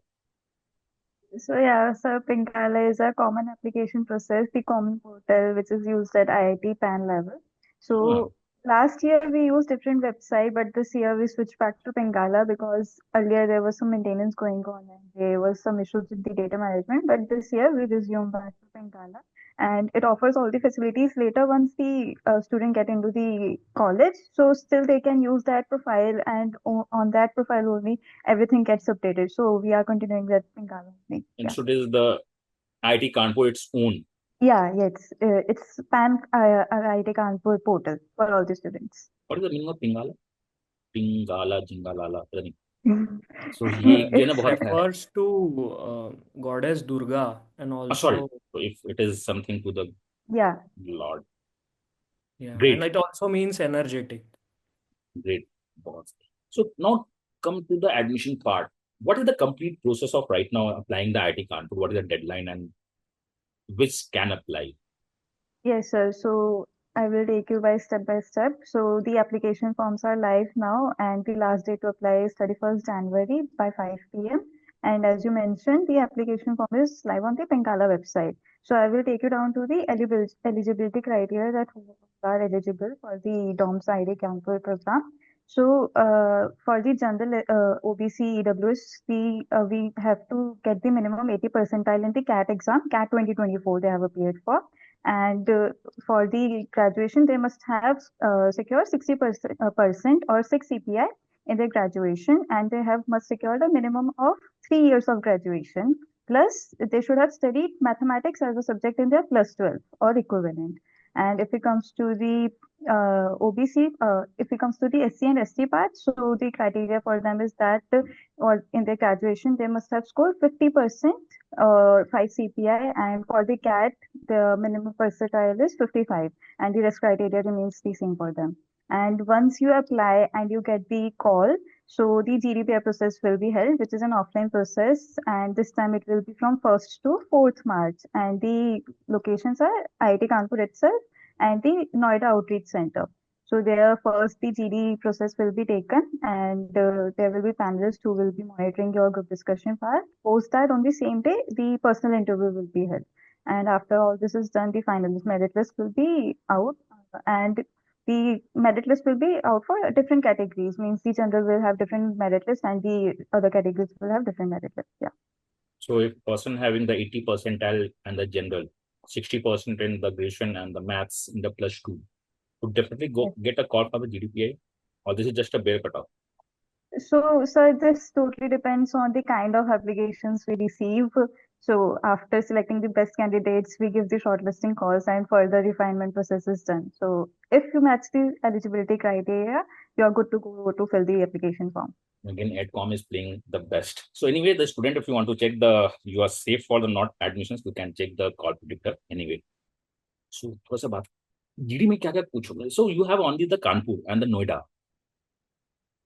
So yeah, so Pinkala is a common application process, the common portal which is used at IIT PAN level. हाँ, So last year we used different website, but this year we switched back to Pingala because earlier there was some maintenance going on and there was some issues with the data management. But this year we resumed back to Pingala, and it offers all the facilities later once the student get into the college. So still they can use that profile, and on that profile only everything gets updated. So we are continuing that Pingala only. and Yeah. so this is the IIT Kanpur its own. Yeah, it's PAN IIT Kanpur portal for all the students. What is the meaning of पिंगाला? पिंगाला जिंगालाला पता नहीं। सो ये ना It's बहुत है। Refers to goddess Durga and sorry, also, so if it is something to the yeah. Lord. yeah, and Great, it also means energetic. great, boss. So now come to the admission part. What is the complete process of right now applying the IIT Kanpur? What is the deadline and which can apply? Yes, sir. So I will take you by step. So the application forms are live now, and the last date to apply is 31st January by 5 p.m. And as you mentioned, the application form is live on the Penkala website. So I will take you down to the eligibility criteria that who are eligible for the DOMS ID Kanpur program. So for the general OBC EWS, we have to get the minimum 80 percentile in the CAT exam, CAT 2024 they have appeared for. And for the graduation, they must have secured 60% or 6 CPI in their graduation, and they have must secured a minimum of 3 years of graduation. Plus, they should have studied mathematics as a subject in their plus 12 or equivalent. And if it comes to the OBC, if it comes to the SC and ST part, so the criteria for them is that or in their graduation, they must have scored 50% or 5 CPI, and for the CAT, the minimum percentile is 55, and the rest criteria remains the same for them. And once you apply and you get the call, so the GDPR process will be held, which is an offline process, and this time it will be from 1st to 4th March. And the locations are IIT Kanpur itself and the Noida Outreach Center. So there first the GD process will be taken, and there will be panelists who will be monitoring your group discussion part. Post that on the same day, the personal interview will be held. And after all this is done, the finalist merit list will be out, and the merit list will be out for different categories. Means the general will have different merit list, and the other categories will have different merit list. Yeah. So if person having the 80 percentile and the general, 60% in the graduation and the maths in the +2, would definitely go get a call for the GDPI, or this is just a bare cutoff? So, this totally depends on the kind of applications we receive. So, after selecting the best candidates, we give the shortlisting calls and further refinement process is done. So, if you match the eligibility criteria, you're good to go to fill the application form. Again, EdCom is playing the best. So anyway, the student, if you want to check the, you are safe for the not admissions, you can check the call predictor anyway. So थोड़ा सा बात GD में क्या क्या पूछोगे? So you have only the Kanpur and the Noida,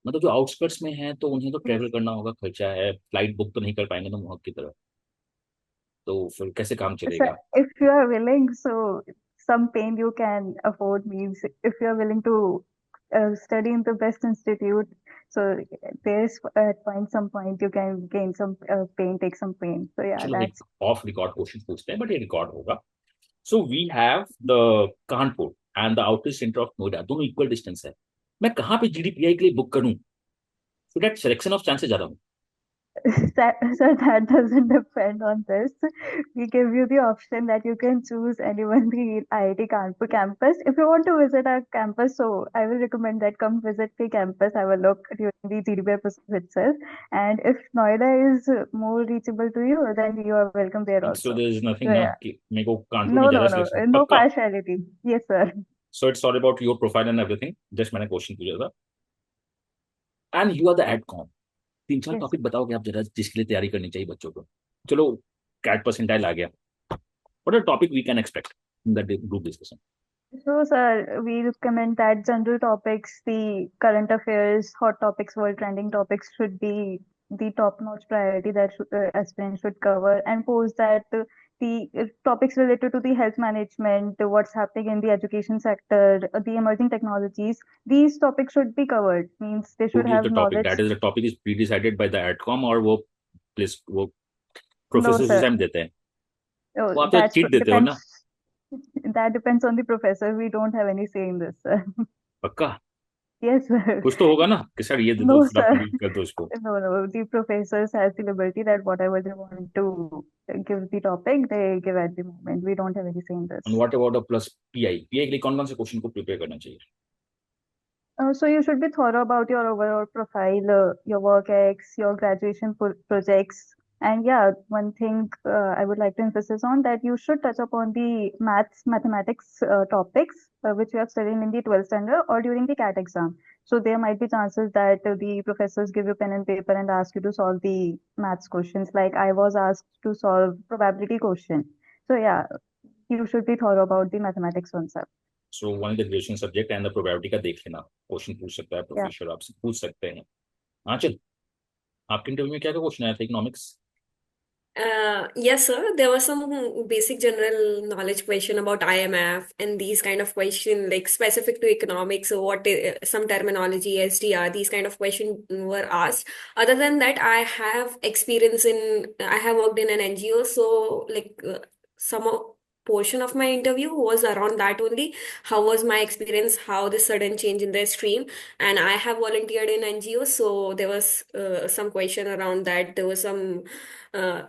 मतलब जो outskirts में है तो उन्हें तो ट्रेवल करना होगा, खर्चा है, फ्लाइट बुक तो नहीं कर पाएंगे ना मोहक की तरह, तो फिर कैसे काम So, चलेगा? if you are willing, so some pain you can afford means if you are willing to study in the best institute, so there's at some point you can gain some pain, take some pain. So yeah, चलो एक that's of record question पूछते हैं, but ये record होगा. So we have the Kanpur and the outer centre of Noida, दोनों equal distance है. मैं कहाँ पे जीडीपीआई के लिए बुक करूं so that selection of chances ज्यादा हो? that doesn't depend on this. We give you the option that you can choose anyone the IIT Kanpur campus. If you want to visit our campus, so I will recommend that come visit the campus, have a look during the GDPR process itself. And if Noida is more reachable to you, then you are welcome there so also. There is nothing So ना yeah, कि मेरे को कानपुर में ज्यादा selection no पक्का. partiality. Yes, sir. So it's all about your profile and everything, just मैंने question पूछा था. And you are the adcom, तीन चार Yes. टॉपिक बताओगे आप जरा जिसके लिए तैयारी करनी चाहिए बच्चों को? चलो कैट परसेंटाइल आ गया, what are topic we can expect in the group discussion? So, sir, we recommend that general topics, the current affairs, hot topics, world trending topics should be the top-notch priority that aspirants should cover. And post that the topics related to the health management, what's happening in the education sector, the emerging technologies, these topics should be covered. Means they Who should gives have the topic? knowledge. That is the topic is pre-decided by the AdCom, और वो place वो No, professor sir. Exam देते हैं? Oh, वो आप तो cheat देते हो ना? that depends on the professor. We don't have any say in this, sir. पक्का Yes, sir. कुछ तो होगा ना कि सर ये दे दो, No, फिर आप sir. complete कर दो इसको. No. The professors has the liberty that whatever they want to give the topic, they give at the moment. We don't have any say in this. And what about a plus PI? PI के लिए कौन कौन से question को prepare करना चाहिए? So you should be thorough about your overall profile, your work ex, your graduation projects, and yeah, one thing I would like to emphasize on that you should touch upon the mathematics topics which you have studied in the 12th standard or during the CAT exam. So there might be chances that the professors give you pen and paper and ask you to solve the maths questions. Like I was asked to solve probability question. So yeah, you should be thorough about the mathematics concept. So one is the graduation subject and the probability का देख लेना, question पूछ सकता है Yeah. Professor, आपसे पूछ सकते हैं. हाँ चल, आपके इंटरव्यू में क्या क्या क्वेश्चन आया था? Economics? Yes, sir. There was some basic general knowledge question about IMF and these kind of question, like specific to economics. So what some terminology, SDR, these kind of question were asked. Other than that, I have worked in an NGO. So like portion of my interview was around that only. How was my experience? How the sudden change in the stream? And I have volunteered in NGO. So there was some question around that. There was some uh,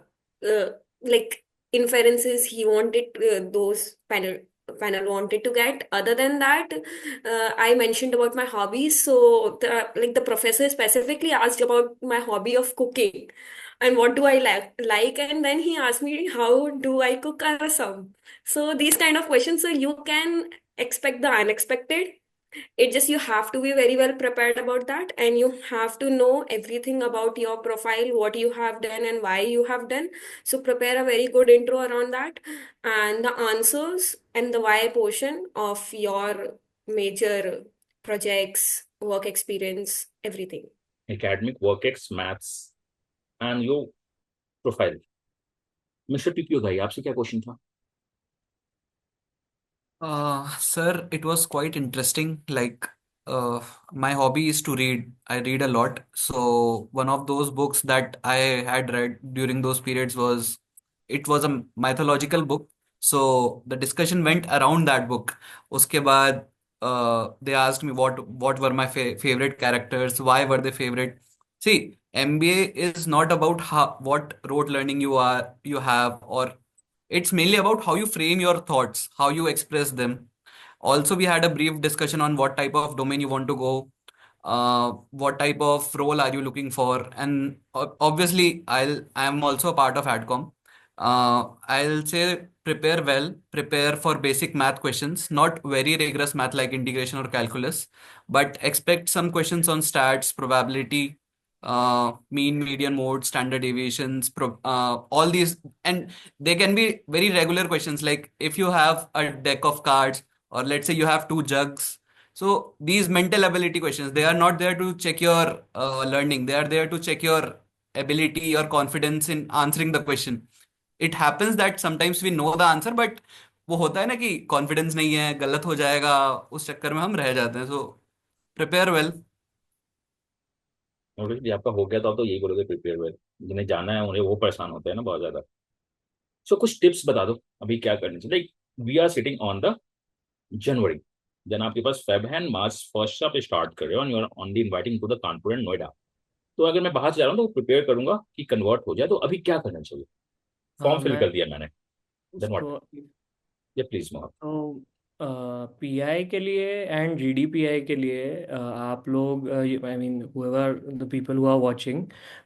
like inferences he wanted those panel wanted to get. Other than that, I mentioned about my hobbies. So the professor specifically asked about my hobby of cooking and what do I like, and then he asked me how do I cook rasam. So these kind of questions, so you can expect the unexpected. It just you have to be very well prepared about that, and you have to know everything about your profile, what you have done and why you have done. So prepare a very good intro around that, and the answers and the why portion of your major projects, work experience, everything. Academic, work ex, maths and your profile. Mister PPO भाई, आपसे क्या question था? Sir, it was quite interesting. Like, my hobby is to read. I read a lot. So one of those books that I had read during those periods was, it was a mythological book. So the discussion went around that book. उसके बाद they asked me what were my favorite characters, why were they favorite. See, MBA is not about what rote learning you have, or It's mainly about how you frame your thoughts, how you express them. Also, we had a brief discussion on what type of domain you want to go, what type of role are you looking for, and obviously, I'm also a part of AdCom. I'll say prepare well, prepare for basic math questions, not very rigorous math like integration or calculus, but expect some questions on stats, probability, mean, median, mode, standard deviations, all these, and they can be very regular questions like if you have a deck of cards, or let's say you have two jugs. So these mental ability questions, they are not there to check your learning. They are there to check your ability, your confidence in answering the question. It happens that sometimes we know the answer, but वो होता है ना कि confidence नहीं है, गलत हो जाएगा, उस चक्कर में हम रह जाते हैं. So prepare well. ऑब्वियसली आपका हो गया तो आप तो यही बोलोगे प्रिपेयर वेल, जिन्हें जाना है उन्हें वो परेशान होते हैं ना बहुत ज्यादा. सो कुछ टिप्स बता दो अभी क्या करना चाहिए. Like we are sitting on the January, देन आपके पास फेब है, मार्च फर्स्ट से आप स्टार्ट कर रहे हो, and you are only inviting to the Kanpur and Noida. तो अगर मैं बाहर से जा रहा हूँ तो प्रिपेयर करूंगा कि कन्वर्ट हो जाए, तो अभी क्या करना चाहिए? फॉर्म फिल मैं कर दिया मैंने, देन व्हाट? उसको ये प्लीज मोहन. तो पीआई के लिए एंड जीडीपीआई के लिए आप लोग, I mean whoever the people who are watching,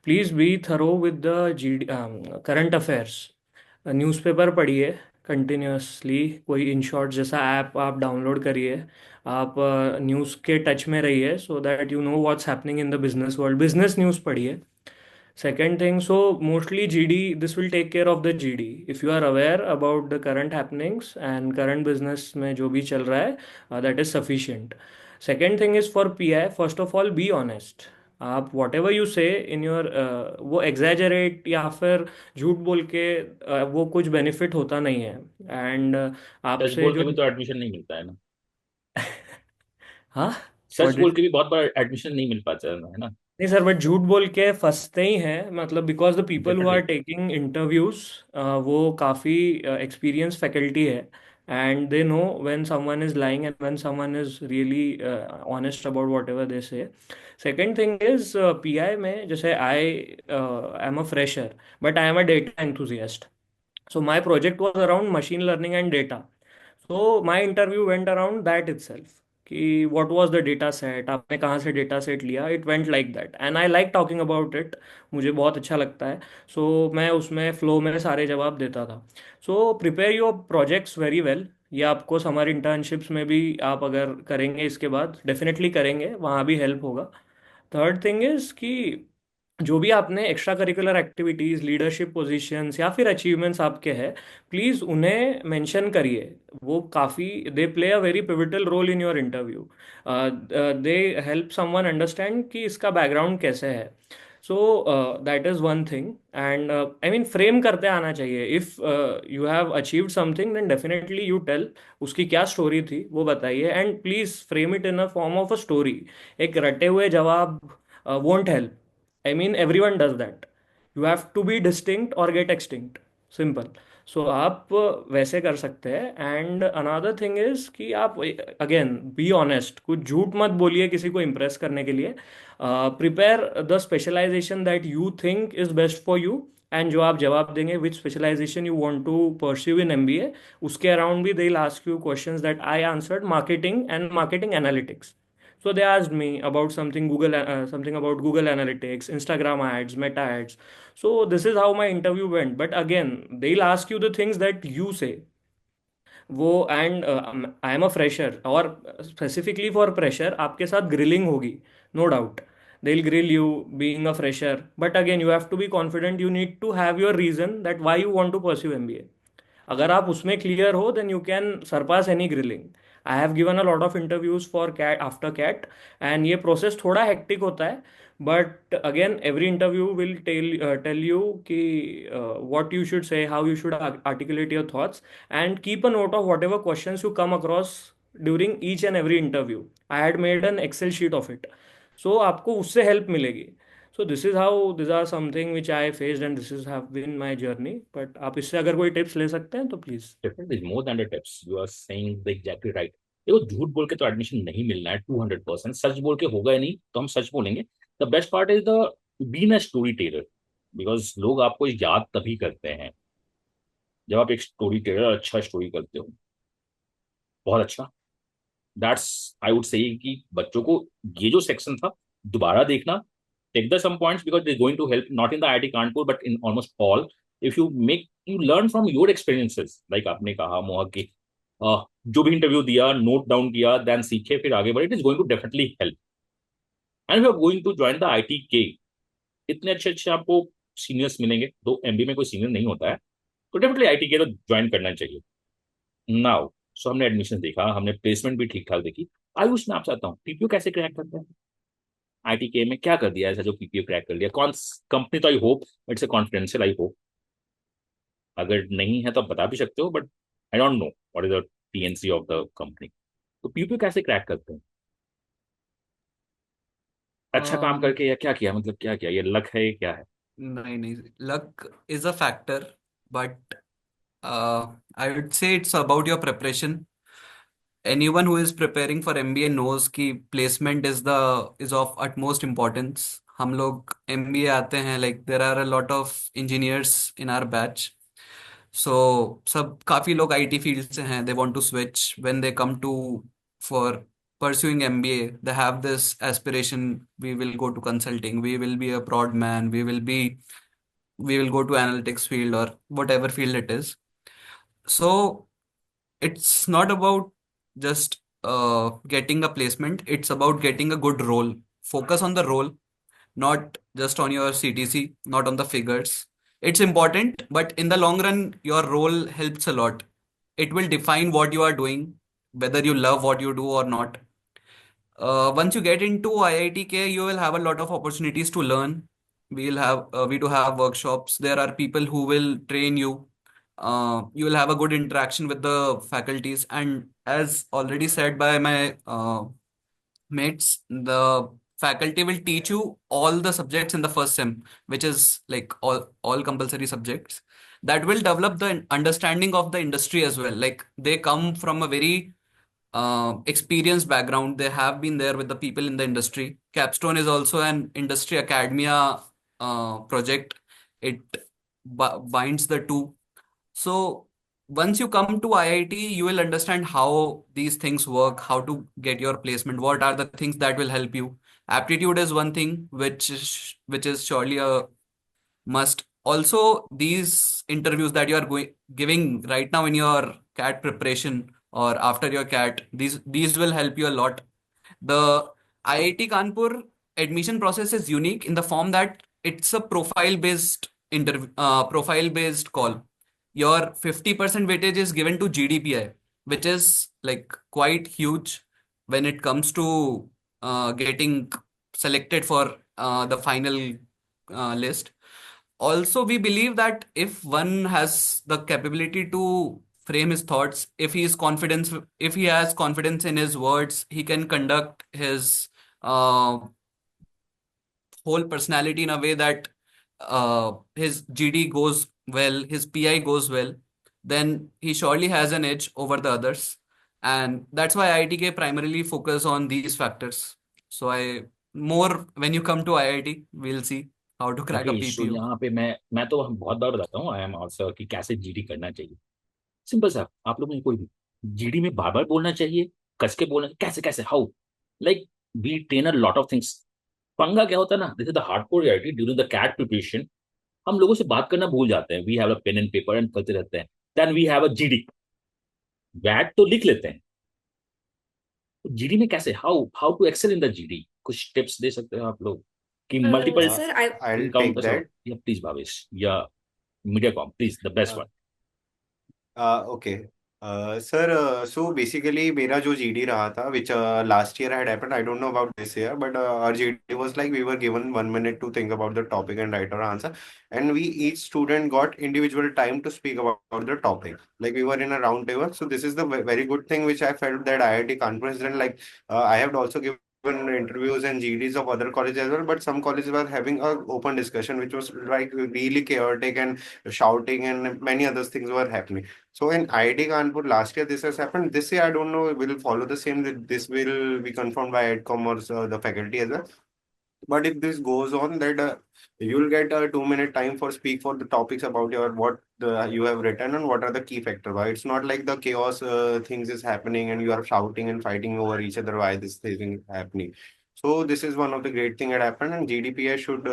please be thorough with the GD current affairs. Newspaper पढ़िए कंटिन्यूसली, कोई इन शॉर्ट जैसा ऐप आप डाउनलोड करिए. आप न्यूज़ के टच में रहिए so that you know what's happening in the business world. Business news पढ़िए. Second thing, so mostly GD, this will take care of the GD. If you are aware about the current happenings and current business में जो भी चल रहा है, that is sufficient. Second thing is for PI, first of all, be honest. आप whatever you say in your वो exaggerate या फिर झूठ बोल के वो कुछ benefit होता नहीं है. And सच आपसे बोल के जो भी तो एडमिशन नहीं मिलता है ना. हाँ, सच what बोल did के भी बहुत बार एडमिशन नहीं मिल पाता है ना. नहीं सर, बट झूठ बोल के फंसते ही हैं, मतलब because the people who are definitely. Taking interviews वो काफ़ी एक्सपीरियंस फैकल्टी है. And they know when someone is lying and when someone is really honest about whatever they say. Second thing is PI में, जैसे I am a fresher but I am a data enthusiast. So my project was around machine learning and data. So my interview went around that itself. कि what was the data set, आपने कहाँ से data set लिया, it went like that and I like talking about it. मुझे बहुत अच्छा लगता है. So मैं उसमें flow में सारे जवाब देता था. So prepare your projects very well. ये आपको समर इंटर्नशिप्स में भी आप अगर करेंगे, इसके बाद डेफिनेटली करेंगे, वहाँ भी हेल्प होगा. थर्ड थिंग इज कि जो भी आपने extra curricular activities, leadership positions या फिर अचीवमेंट्स आपके हैं, प्लीज़ उन्हें मेंशन करिए. वो काफ़ी, they play a very pivotal role in your interview. They help someone understand कि इसका बैकग्राउंड कैसे है. So that is one thing. And I mean frame करते आना चाहिए. If you have achieved something then definitely you tell उसकी क्या story थी वो बताइए, and please frame it in a form of a story. एक रटे हुए जवाब won't help. I mean, everyone does that. You have to be distinct or get extinct. Simple. So आप वैसे कर सकते हैं. एंड अनदर थिंग इज कि आप अगेन बी ऑनेस्ट, कुछ झूठ मत बोलिए किसी को इम्प्रेस करने के लिए. Prepare the specialisation that you think is best for you. And जो आप जवाब देंगे which specialisation you want to pursue in MBA, उसके अराउंड भी they will ask you questions that I answered marketing and marketing analytics. So they asked me about something about Google Analytics, Instagram ads, Meta ads. So this is how my interview went. But again, they'll ask you the things that you say. वो and I am a fresher, और specifically for pressure आपके साथ grilling होगी, no doubt. They will grill you being a fresher, but again you have to be confident. You need to have your reason that why you want to pursue MBA. अगर आप उसमें clear हो then you can surpass any grilling. I have given a lot of interviews for CAT after CAT, and ये process थोड़ा hectic होता है. But again every interview will tell you कि what you should say, how you should articulate your thoughts, and keep a note of whatever questions you come across during each and every interview. I had made an Excel sheet of it. So आपको उससे help मिलेगी. So this is how, these are something which I faced and this is have been my journey. But आप इससे अगर कोई tips ले सकते हैं तो please. Definitely more than the tips. You are saying the exactly right. देखो झूठ बोल के तो एडमिशन नहीं मिलना है 200%. सच बोल के होगा ही नहीं तो हम सच बोलेंगे. The best part is the been a story teller, because लोग आपको याद तभी करते हैं जब आप एक स्टोरी टेलर अच्छा स्टोरी करते हो, बहुत अच्छा, दैट्स आई वुड से कि बच्चों को ये जो सेक्शन था दोबारा देखना, take the some points because they're going to help not in the IIT Kanpur but in almost all. If you learn from your experiences, like आपने कहा मोहक की जो भी इंटरव्यू दिया, नोट डाउन किया, देन सीखे, फिर आगे बढ़े, it is going to definitely help. And you are going to join the IIT के, इतने अच्छे अच्छे आपको सीनियर्स मिलेंगे, दो MBA में कोई सीनियर नहीं होता है, तो डेफिनेटली IIT के तो ज्वाइन करना चाहिए. नाउ सो हमने एडमिशन देखा, हमने प्लेसमेंट भी ठीक ठाक देखी. आयुष मैं आपसे आता हूँ, PPO कैसे क्रैक करते हैं? IIT के में क्या कर दिया ऐसा जो PPO क्रैक कर लिया? कौन कंपनी? तो I hope it's a confidential, I hope, अगर नहीं है तो आप बता भी सकते हो, but I don't know what is the TNC of the company. तो PPO कैसे क्रैक करते हैं? अच्छा काम Um, करके या क्या किया, मतलब क्या किया, ये लक है, ये क्या है? नहीं नहीं, luck is a factor, but I would say it's about your preparation. Anyone who is preparing for MBA knows कि placement is of utmost importance. हम लोग MBA आते हैं, like there are a lot of engineers in our batch. So सब काफी लोग IT field से हैं. They want to switch. When they come to for pursuing MBA, they have this aspiration. We will go to consulting. We will be a prod man. We will go to analytics field or whatever field it is. So it's not about just getting a placement. It's about getting a good role. Focus on the role, not just on your CTC, not on the figures. It's important, but in the long run, your role helps a lot. It will define what you are doing, whether you love what you do or not. Once you get into IIT you will have a lot of opportunities to learn. We do have workshops. There are people who will train you. You will have a good interaction with the faculties, and as already said by my mates, the faculty will teach you all the subjects in the first sem, which is like all compulsory subjects. That will develop the understanding of the industry as well. Like they come from a very experienced background. They have been there with the people in the industry. Capstone is also an industry academia project. It binds the two. So once you come to IIT, you will understand how these things work, how to get your placement, what are the things that will help you. Aptitude is one thing which is surely a must. Also, these interviews that you are giving right now in your CAT preparation or after your CAT, these will help you a lot. The IIT Kanpur admission process is unique in the form that it's a profile based call. Your 50% weightage is given to GDPI, which is like quite huge when it comes to getting selected for the final list. Also, we believe that if one has the capability to frame his thoughts, if he has confidence in his words, he can conduct his uh, whole personality in a way that his GD goes well, his PI goes well, then he surely has an edge over the others. And that's why IITK primarily focus on these factors. So more when you come to IIT, we'll see how to crack a okay, so PPO. यहाँ पे मैं तो बहुत बार बताता हूँ, I am also, कि कैसे GD करना चाहिए. सिंपल सा, आप लोगों ने कोई भी GD में बार बार बोलना चाहिए, कस के बोलना, कैसे कैसे, how, like we train a lot of things. पंगा क्या होता है ना, this is the hardcore reality during the CAT preparation. हम लोगों से बात करना भूल जाते हैं. We have a pen and paper and करते रहते हैं. Then we have a GD. वैट तो लिख लेते हैं. GD में कैसे, how how to excel in the GD, कुछ टिप्स दे सकते हो आप लोग कि multiple Uh, Sir, I I'll take encounters? that. या प्लीज भावेश या media com, please the best Uh, one. Okay. Sir, so basically मेरा जो GD रहा था, which last year had happened, I don't know about this year, but our GD was like we were given 1 minute to think about the topic and write our answer, and we each student got individual time to speak about the topic. Like we were in a round table, so this is the very good thing which I felt that IIT conference done. Like I have also given interviews and GDs of other colleges as well, but some colleges were having a open discussion, which was like really chaotic and shouting and many other things were happening. So in IIT Kanpur last year this has happened. This year I don't know will follow the same. This will be confirmed by EdCom or the faculty as well. But if this goes on, that you'll get a 2 minute time for speak for the topics about your what you have written and what are the key factors. Why it's not like the chaos things is happening and you are shouting and fighting over each other why this thing is happening. So this is one of the great thing that happened, and GDPR should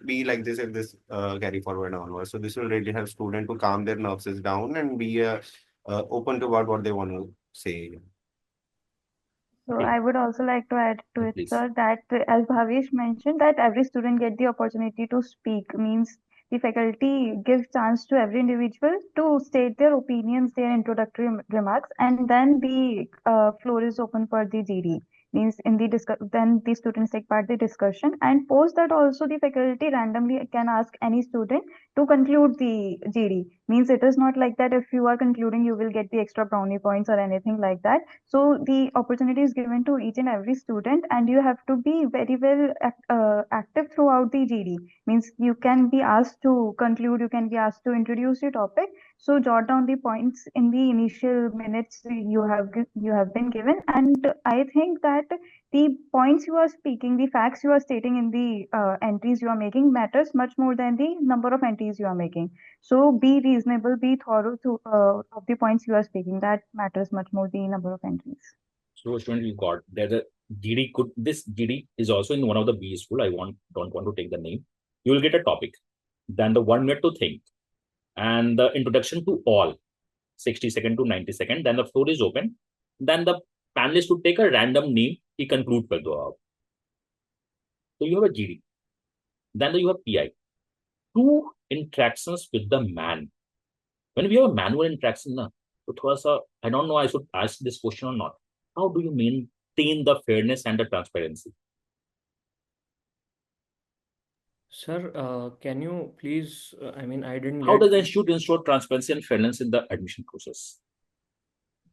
be like this if this carry forward onwards. So this will really help student to calm their nerves down and be open to what they want to say. So Okay, I would also like to add to it, please. sir, that as Bhavesh mentioned, that every student get the opportunity to speak, means the faculty gives chance to every individual to state their opinions, their introductory remarks, and then the floor is open for the GD. Means in the then the students take part the discussion, and post that also the faculty randomly can ask any student to conclude the GD. Means it is not like that if you are concluding you will get the extra brownie points or anything like that. So the opportunity is given to each and every student, and you have to be very well active throughout the GD. Means you can be asked to conclude, you can be asked to introduce your topic. So jot down the points in the initial minutes you have been given, and I think that the points you are speaking, the facts you are stating in the entries you are making matters much more than the number of entries you are making. So be reasonable, be thorough of the points you are speaking. That matters much more the number of entries. So student, you got there's a GD could this GD is also in one of the B school. I don't want to take the name. You will get a topic, then the 1 minute to think, and the introduction to all, 60 second to 90 second. Then the floor is open. Then the panelist would take a random name. He conclude कर दो आप. So you have a GD. Then you have PI. Two interactions with the man. When we have a manual interaction, na, तो थोड़ा सा I don't know I should ask this question or not. How do you maintain the fairness and the transparency? Sir, can you please, I mean, I didn't How get, does the institute ensure transparency and fairness in the admission process?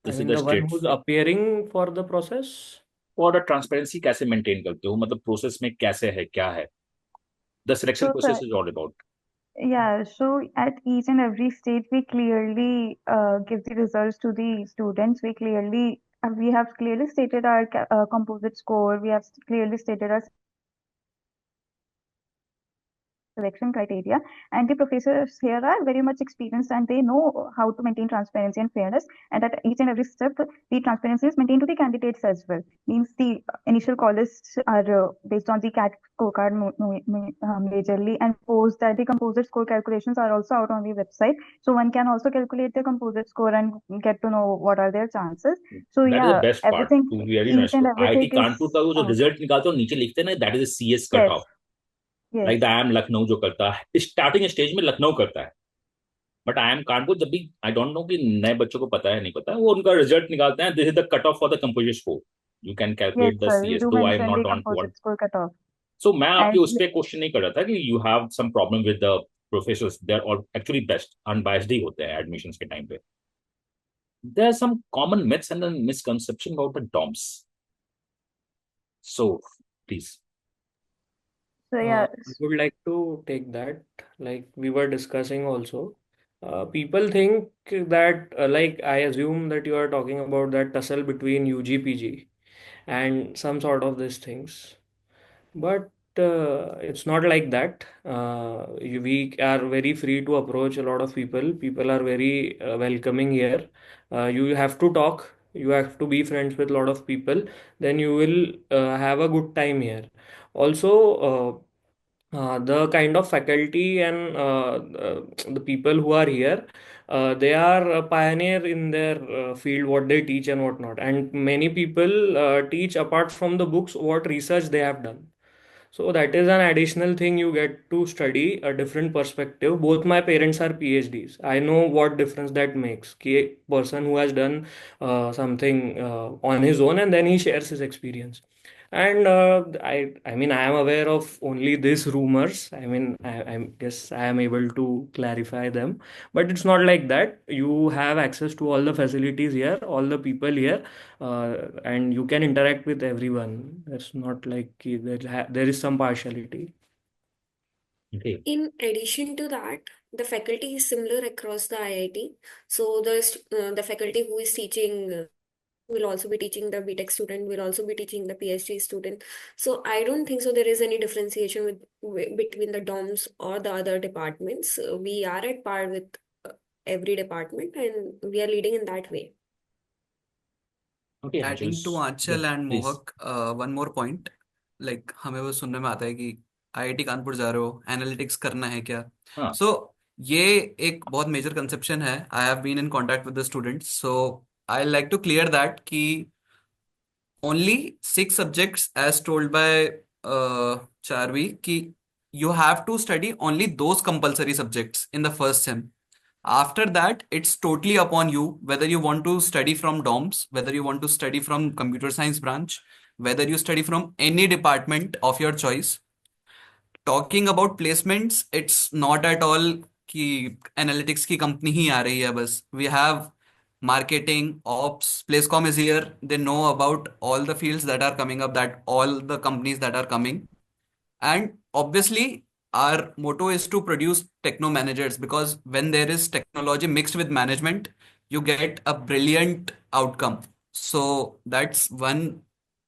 I This is mean, the the one straight who's appearing for the process? और transparency कैसे maintain करते हो मतलब process में कैसे है क्या है the selection So, process sir, is all about yeah, so at each and every stage, we clearly give the results to the students. We have clearly stated our composite score. We have clearly stated our selection criteria, and the professors here are very much experienced and they know how to maintain transparency and fairness, and at each and every step the transparency is maintained to the candidates as well. Means the initial call lists are based on the cat scorecard majorly, and post that the composite score calculations are also out on the website, so one can also calculate the composite score and get to know what are their chances. So that is the yeah, best part everything, to be very each honest and IIT everything Kanpur is का वो जो out. Result निकालते हो नीचे लिखते हैं ना that is CS cut Yes, of yes, like the I am Lucknow जो करता है स्टार्टिंग स्टेज में लखनऊ करता है बट आई एम कानपुर जब भी आई डोंट नो कि नए बच्चों को पता है नहीं पता वो उनका रिजल्ट निकालते हैं this is the cut off for the composite score you can yes, calculate the sir. You CS do दो I am mention the not on composite score cutoff. सो मैं आपके And उस पर क्वेश्चन नहीं कर रहा था कि you have some problem with the professors they are all actually best unbiased ही होते हैं एडमिशंस के टाइम पे there are some common myths and misconception about the DoMS so please so yeah, I would like to take that. Like we were discussing also. People think that, like, I assume that you are talking about that tussle between UG, PG and some sort of these things. But it's not like that. We are very free to approach a lot of people. People are very welcoming here. You have to talk. You have to be friends with a lot of people. Then you will have a good time here. Also, the kind of faculty and the people who are here, they are a pioneer in their field, what they teach and whatnot. And many people teach apart from the books what research they have done. So that is an additional thing you get to study a different perspective. Both my parents are PhDs. I know what difference that makes. कि एक person who has done something on his own and then he shares his experience. And I mean, I am aware of only these rumors. I mean, I guess I am able to clarify them. But it's not like that. You have access to all the facilities here, all the people here, and you can interact with everyone. It's not like there is some partiality. Okay. In addition to that, the faculty is similar across the IIT. So the faculty who is teaching will also be teaching the BTech student, will also be teaching the PhD student. So I don't think so there is any differentiation between the DOMs or the other departments. We are at par with every department, and we are leading in that way. Okay, Anshul. Adding to Yeah, Aanchal and please. Mohak, one more point. Like हमें वो सुनने में आता है कि IIT Kanpur जा रहे हो, एनालिटिक्स करना है क्या? हाँ. सो ये एक बहुत मेजर कंसेप्शन है. I have been in contact with the students, so I like to clear that कि only 6 subjects as told by Charvi ki you have to study only those compulsory subjects in the first sem. After that, it's totally upon you whether you want to study from DOMS, whether you want to study from computer science branch, whether you study from any department of your choice. Talking about placements, it's not at all कि analytics की company ही आ रही है बस. We have marketing, ops, Placecom is here. They know about all the fields that are coming up, that all the companies that are coming. And obviously, our motto is to produce techno managers, because when there is technology mixed with management, you get a brilliant outcome. So that's one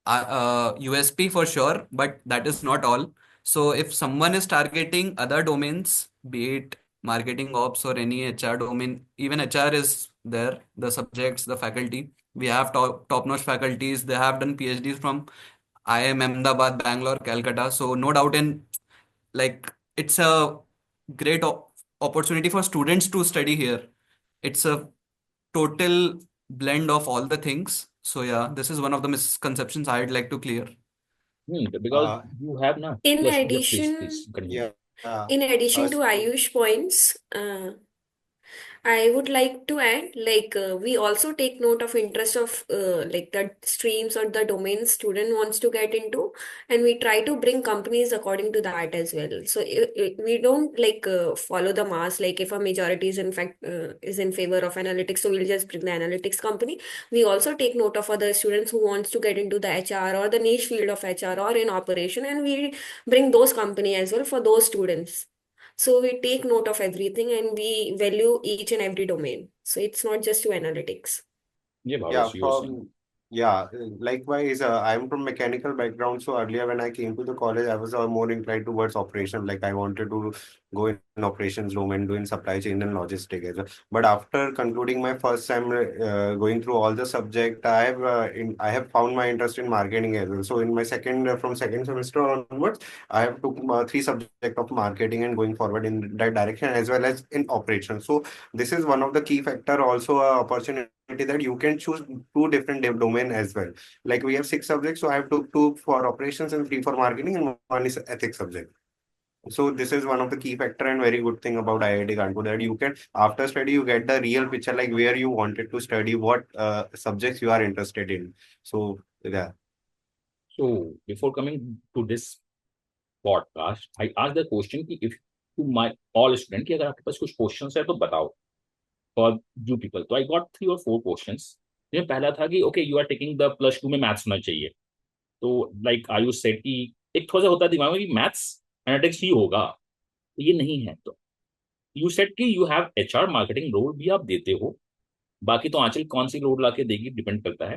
USP for sure, but that is not all. So if someone is targeting other domains, be it marketing ops or any HR domain, even HR is there, the subjects, the faculty. We have top-notch faculties. They have done PhDs from IIM Ahmedabad, Bangalore, Calcutta. So no doubt in, like, it's a great opportunity for students to study here. It's a total blend of all the things. So yeah, this is one of the misconceptions I'd like to clear. Because you have na. In Yes, yeah, addition, please continue. Yeah. in addition to So, Ayush points, I would like to add, like, we also take note of interest of like the streams or the domain student wants to get into, and we try to bring companies according to that as well. So we don't like follow the mass. Like if a majority is in fact is in favor of analytics, so we'll just bring the analytics company. We also take note of other students who wants to get into the HR or the niche field of HR or in operation, and we bring those company as well for those students. So we take note of everything and we value each and every domain. So it's not just to analytics. Yeah, yeah, Bhavesh, you were saying. from yeah, likewise, I'm from mechanical background. So earlier when I came to the college, I was more inclined towards operation. Like I wanted to go in operations domain, doing supply chain and logistic as well. But after concluding my first time, going through all the subject, I have found my interest in marketing as well. So in my from second semester onwards, I have took 3 subject of marketing and going forward in that direction as well as in operations. So this is one of the key factor, also a opportunity that you can choose 2 different domain as well. Like we have 6 subjects, so I have took 2 for operations and 3 for marketing, and one is ethics subject. So this is one of the key factor and very good thing about IIT Kanpur, that you can, after study, you get the real picture, like where you wanted to study, what subjects you are interested in. So yeah. So before coming to this podcast, I asked the question कि if to my all student कि अगर आपके पास कुछ questions है तो बताओ for you people. तो I got 3 or 4 questions. जिसमें पहला था कि okay you are taking the +2 में maths होना चाहिए. तो like आयुष said कि एक थोड़ा सा होता है दिमाग में कि maths analytics ही होगा. तो ये नहीं है. तो you said कि you have HR marketing role भी आप देते हो. बाकी तो आंचल कौन सी रोल लाके देगी डिपेंड करता है.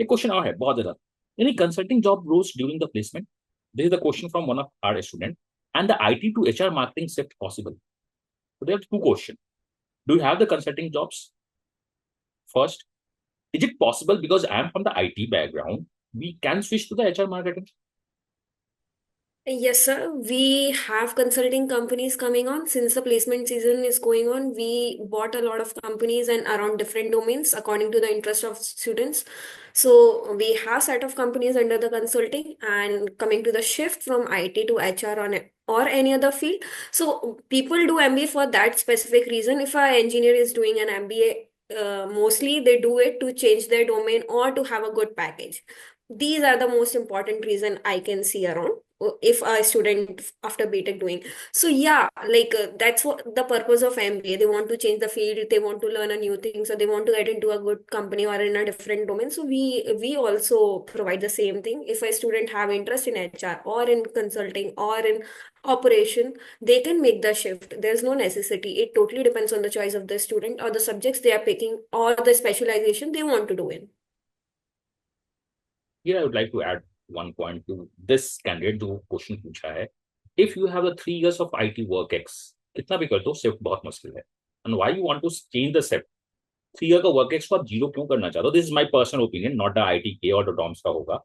ये क्वेश्चन और है बहुत ज्यादा. Any consulting job roles during the placement? This is the question from one of our student. And the IT to HR marketing shift possible? So there are 2 questions. Do you have the consulting jobs? First, is it possible because I am from the IT background, we can switch to the HR marketing? Yes, sir. We have consulting companies coming on. Since the placement season is going on, we bought a lot of companies and around different domains according to the interest of students. So we have set of companies under the consulting, and coming to the shift from IT to HR or any other field. So people do MBA for that specific reason. If an engineer is doing an MBA, mostly they do it to change their domain or to have a good package. These are the most important reason I can see around if a student after BTech doing. So yeah, like that's what the purpose of MBA. They want to change the field, they want to learn a new thing, so they want to get into a good company or in a different domain. So we also provide the same thing. If a student have interest in HR or in consulting or in operation, they can make the shift. There's no necessity. It totally depends on the choice of the student or the subjects they are picking or the specialization they want to do in. Here I would like to add one point to this candidate जो question पूछा है. If you have a 3 years of IT work X, कितना भी कर दो shift बहुत मुश्किल है. And why you want to change the shift? 3 year का वर्क एक्स को आप जीरो क्यों करना चाहते हो? This is my personal opinion, not the IIT और द डॉम्स का होगा.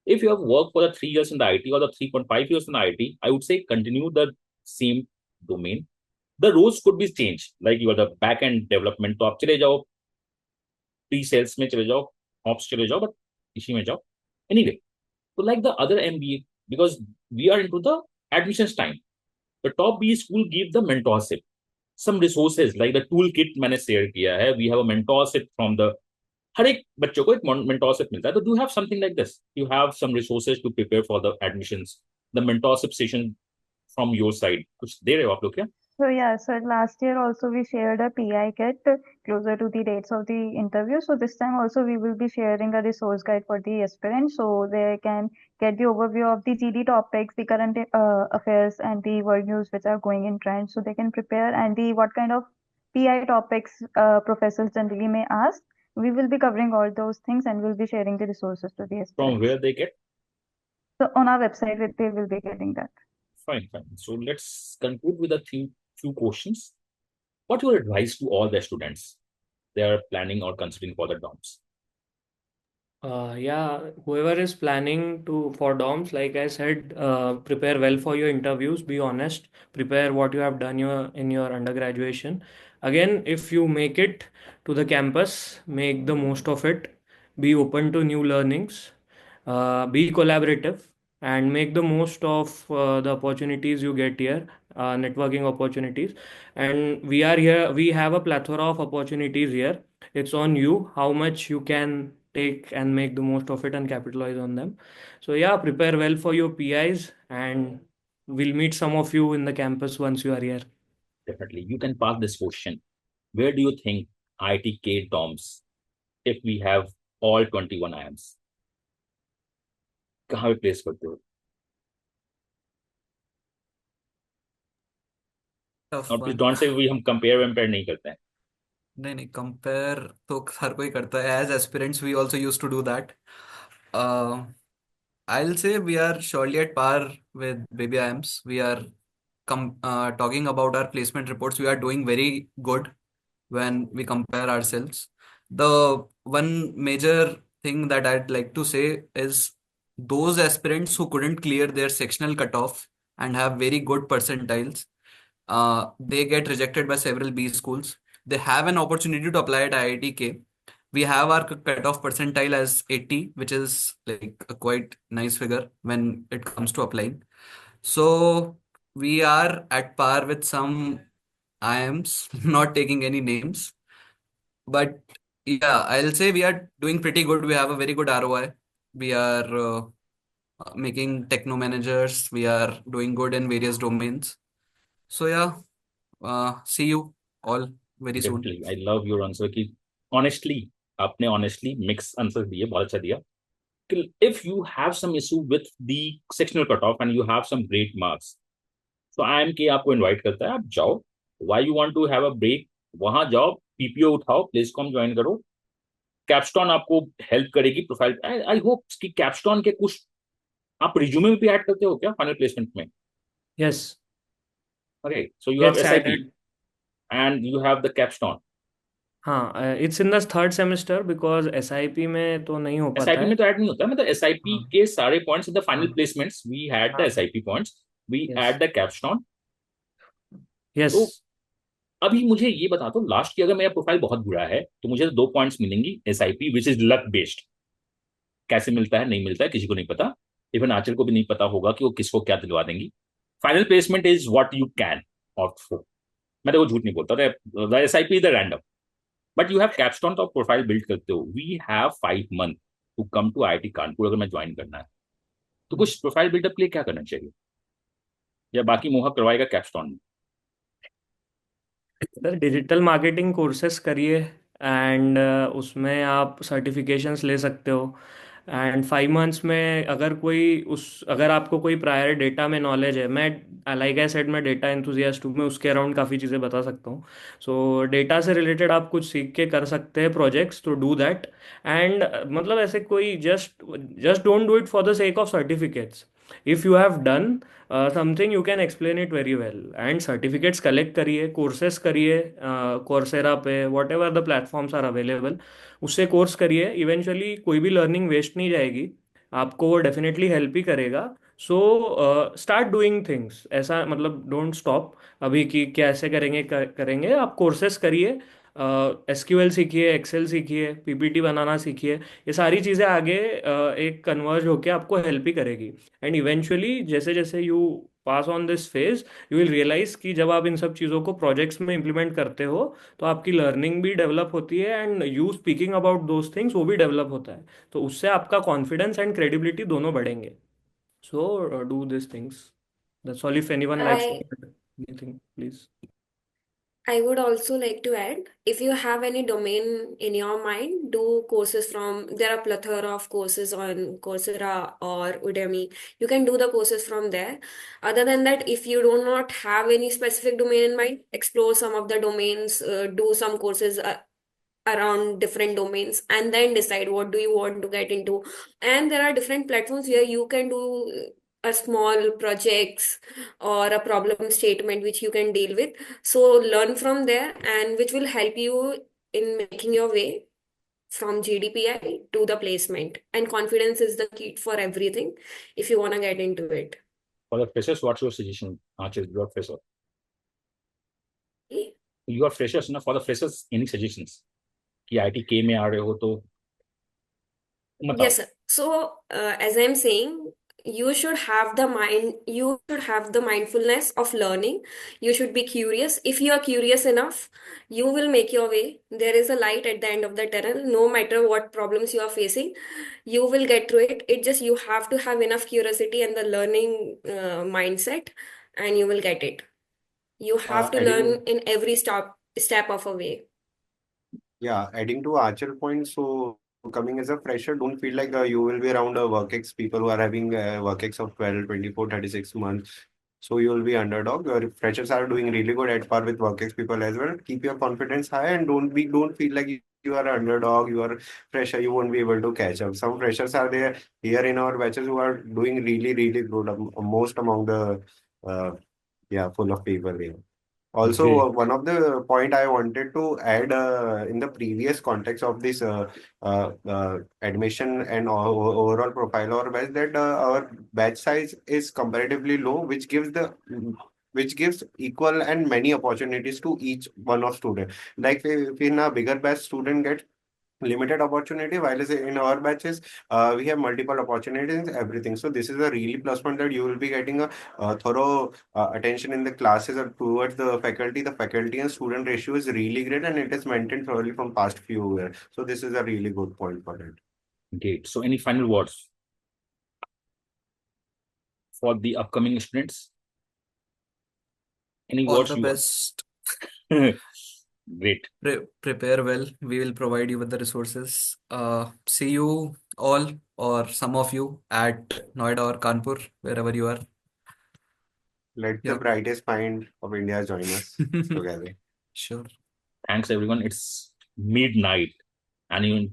If you have worked for the 3 years in the IT or the 3.5 years in the IT, I would say continue the same domain. The roles could be changed. Like you are the back end development, तो आप चले जाओ pre sales में चले जाओ, ops चले जाओ, but इसी में जाओ. Anyway, so like the other MBA, because we are into the admissions time, the top B school give the mentorship, some resources like the toolkit मैंने शेयर किया है. We have a mentorship from the हर एक बच्चों को एक mentorship मिलता है. तो do have something like this, you have some resources to prepare for the admissions, the mentorship session from your side, कुछ दे रहे हो आप लोग क्या? So yeah, so last year also we shared a PI kit closer to the dates of the interview. So this time also we will be sharing a resource guide for the aspirants so they can get the overview of the GD topics, the current affairs and the world news which are going in trend so they can prepare and the what kind of PI topics professors generally may ask. We will be covering all those things and we'll be sharing the resources to the From aspirants. where they get? So on our website they will be getting that. Fine, fine. So let's conclude with a few questions. What your advice to all the students they are planning or considering for the DOMS? Yeah, whoever is planning to for DOMS, like I said, prepare well for your interviews. Be honest. Prepare what you have done in your undergraduation. Again, if you make it to the campus, make the most of it. Be open to new learnings. Be collaborative and make the most of the opportunities you get here, networking opportunities. And we are here. We have a plethora of opportunities here. It's on you how much you can take and make the most of it and capitalize on them. So yeah, prepare well for your PIs and we'll meet some of you in the campus once you are here. Definitely. You can pass this question. Where do you think IIT DOMS, if we have all 21 IIMs, कहाँ पे place करते हो? Tough और please one. Don't say भी हम compare वेम्पेयर नहीं करते हैं. नहीं नहीं, कंपेयर तो हर कोई करता है. As aspirants we also used to do that. I'll say we are surely at par with baby IIMs. We are talking about our placement reports. We are doing very good when we compare ourselves. The one major thing that I'd like to say is those aspirants who couldn't clear their sectional cutoff and have very good percentiles, they get rejected by several B schools. They have an opportunity to apply at IIT. We have our cutoff percentile as 80, which is like a quite nice figure when it comes to applying. So we are at par with some IIMs, not taking any names. But yeah, I'll say we are doing pretty good. We have a very good ROI. We are making techno managers. We are doing good in various domains. So yeah, see you all very soon. Definitely I love your answer कि honestly आपने honestly mix answer दिए, बहुत अच्छा दिया. If you have some issue with the sectional cutoff and you have some great marks, so IIMK आपको invite करता है, आप जाओ. Why you want to have a break? वहां जाओ, PPO उठाओ, प्लेसकॉम ज्वाइन करो. कैप्स्टॉन आपको हेल्प करेगी प्रोफाइल. आई होप कि कैप्स्टॉन के कुछ आप रिज्यूमे में भी ऐड करते हो क्या फाइनल प्लेसमेंट में? Yes, okay, so you have gets SIP added. and you have the कैप्स्टॉन. हाँ, it's in the third semester because SIP में तो नहीं हो पाता SIP है. में तो ऐड नहीं होता, मतलब SIP हाँ के सारे पॉइंट्स इन द फाइनल हाँ प्लेसमेंट्स वी हैड द हाँ. SIP points, we Yes. Add the capstone. तो Yes. अभी मुझे ये बता दो, लास्ट की अगर मेरा प्रोफाइल बहुत बुरा है तो मुझे 2 पॉइंट्स मिलेंगी. SIP which is luck based, कैसे मिलता है नहीं मिलता है किसी को नहीं पता. इवन आंचल को भी नहीं पता होगा कि वो किसको क्या दिलवा देंगी. Final placement is what you can opt for. मैं देखो झूठ नहीं बोलता, SIP is the random. But you have capstone, तो आप प्रोफाइल बिल्ड करते हो. We have 5 months to come to IIT Kanpur अगर मैं ज्वाइन करना है. तो कुछ प्रोफाइल बिल्डअप के लिए क्या करना चाहिए, या बाकी मोहक करवाएगा कैप्स्टॉन में? सर डिजिटल मार्केटिंग कोर्सेस करिए एंड उसमें आप सर्टिफिकेशंस ले सकते हो. एंड 5 मंथ्स में अगर आपको कोई प्रायर डेटा में नॉलेज है, मैं लाइक आई सेड मैं डेटा एंथुजियास्ट हूँ, मैं उसके अराउंड काफ़ी चीज़ें बता सकता हूँ। सो डेटा से रिलेटेड आप कुछ सीख के कर सकते हैं प्रोजेक्ट्स, तो डू दैट। एंड मतलब ऐसे कोई just just don't do it for the sake of certificates. If you have done something you can explain it very well. And certificates collect करिए, कोर्सेस करिए, कोर्सेरा पे, whatever the platforms are available, उससे course करिए। Eventually कोई भी learning waste नहीं जाएगी, आपको वो डेफिनेटली हेल्प ही करेगा। सो स्टार्ट डूइंग थिंग्स, ऐसा मतलब डोंट स्टॉप अभी कि कैसे करेंगे करेंगे। आप कोर्सेस करिए, एसक्यूएल सीखिए, एक्सेल सीखिए, पीपीटी बनाना सीखिए। ये सारी चीज़ें आगे एक कन्वर्ज होके आपको हेल्प ही करेगी। एंड इवेंचुअली जैसे जैसे you pass on this phase, you will realise कि जब आप इन सब चीज़ों को प्रोजेक्ट्स में इम्प्लीमेंट करते हो तो आपकी लर्निंग भी डेवलप होती है, and you speaking about those things वो भी डेवलप होता है। तो उससे आपका कॉन्फिडेंस एंड क्रेडिबिलिटी दोनों बढ़ेंगे। So do this things. That's all. If anyone likes to I add anything, please. I would also like to add, if you have any domain in your mind, do courses from, there are plethora of courses on Coursera or Udemy. You can do the courses from there. Other than that, if you do not have any specific domain in mind, explore some of the domains, do some courses around different domains, and then decide what do you want to get into. And there are different platforms where you can do a small projects or a problem statement which you can deal with. So learn from there, and which will help you in making your way from GDPI to the placement. And confidence is the key for everything if you want to get into it. For the freshers, what's your suggestion? Achal, you are fresher. Okay? You are freshers, ना? For the freshers, any suggestions? कि IIT के में आ रहे हो तो बताओ. Yes, sir. So, as I'm saying, you should have the mindfulness of learning. You should be curious. If you are curious enough, you will make your way. There is a light at the end of the tunnel. No matter what problems you are facing, you will get through it. It just, you have to have enough curiosity and the learning mindset, and you will get it. You have to Adding learn in every step of a way. Yeah, adding to Archer point, so coming as a fresher, don't feel like you will be around work-ex people who are having work-ex of 12, 24, 36 months. So you will be underdog. Your freshers are doing really good at par with work-ex people as well. Keep your confidence high and don't feel like you are underdog, you are fresher, you won't be able to catch up. Some freshers are there here in our batches who are doing really, really good, most among the full of people here. Also, Great. one of the point I wanted to add in the previous context of this admission and overall profile or batch that our batch size is comparatively low, which gives equal and many opportunities to each one of student. Like if in a bigger batch, student gets limited opportunity, while in our batches we have multiple opportunities everything. So this is a really plus point that you will be getting a thorough attention in the classes and towards the faculty and student ratio is really great and it is maintained thoroughly from past few years. So this is a really good point for it. Great. So any final words for the upcoming students? Any All words the you best. want? Great. Prepare well. We will provide you with the resources. See you all or some of you at Noida or Kanpur, wherever you are. Let the Yeah. brightest mind of India join us together. Sure. Thanks everyone. It's midnight and even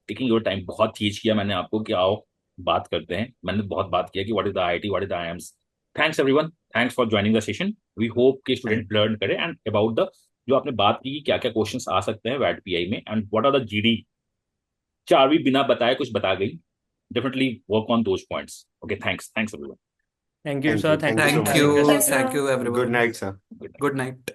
taking your time. बहुत चीज किया मैंने आपको कि आओ बात करते हैं. मैंने बहुत बात किया कि what is the IIT, what is the IIMs. Thanks everyone, thanks for joining the session. We hope कि स्टूडेंट लर्न करें एंड अबाउट द जो आपने बात की क्या क्या क्वेश्चंस आ सकते हैं वैट पीआई में and what are the GD. चार भी बिना बताए कुछ बता गई. Definitely work on those points. Okay, thanks everyone. Thank you, Thank sir. you. Thank you Thank you for so Thank much. having you. us Yes, here. Thank sir. you, Good everyone. night, sir. Good night.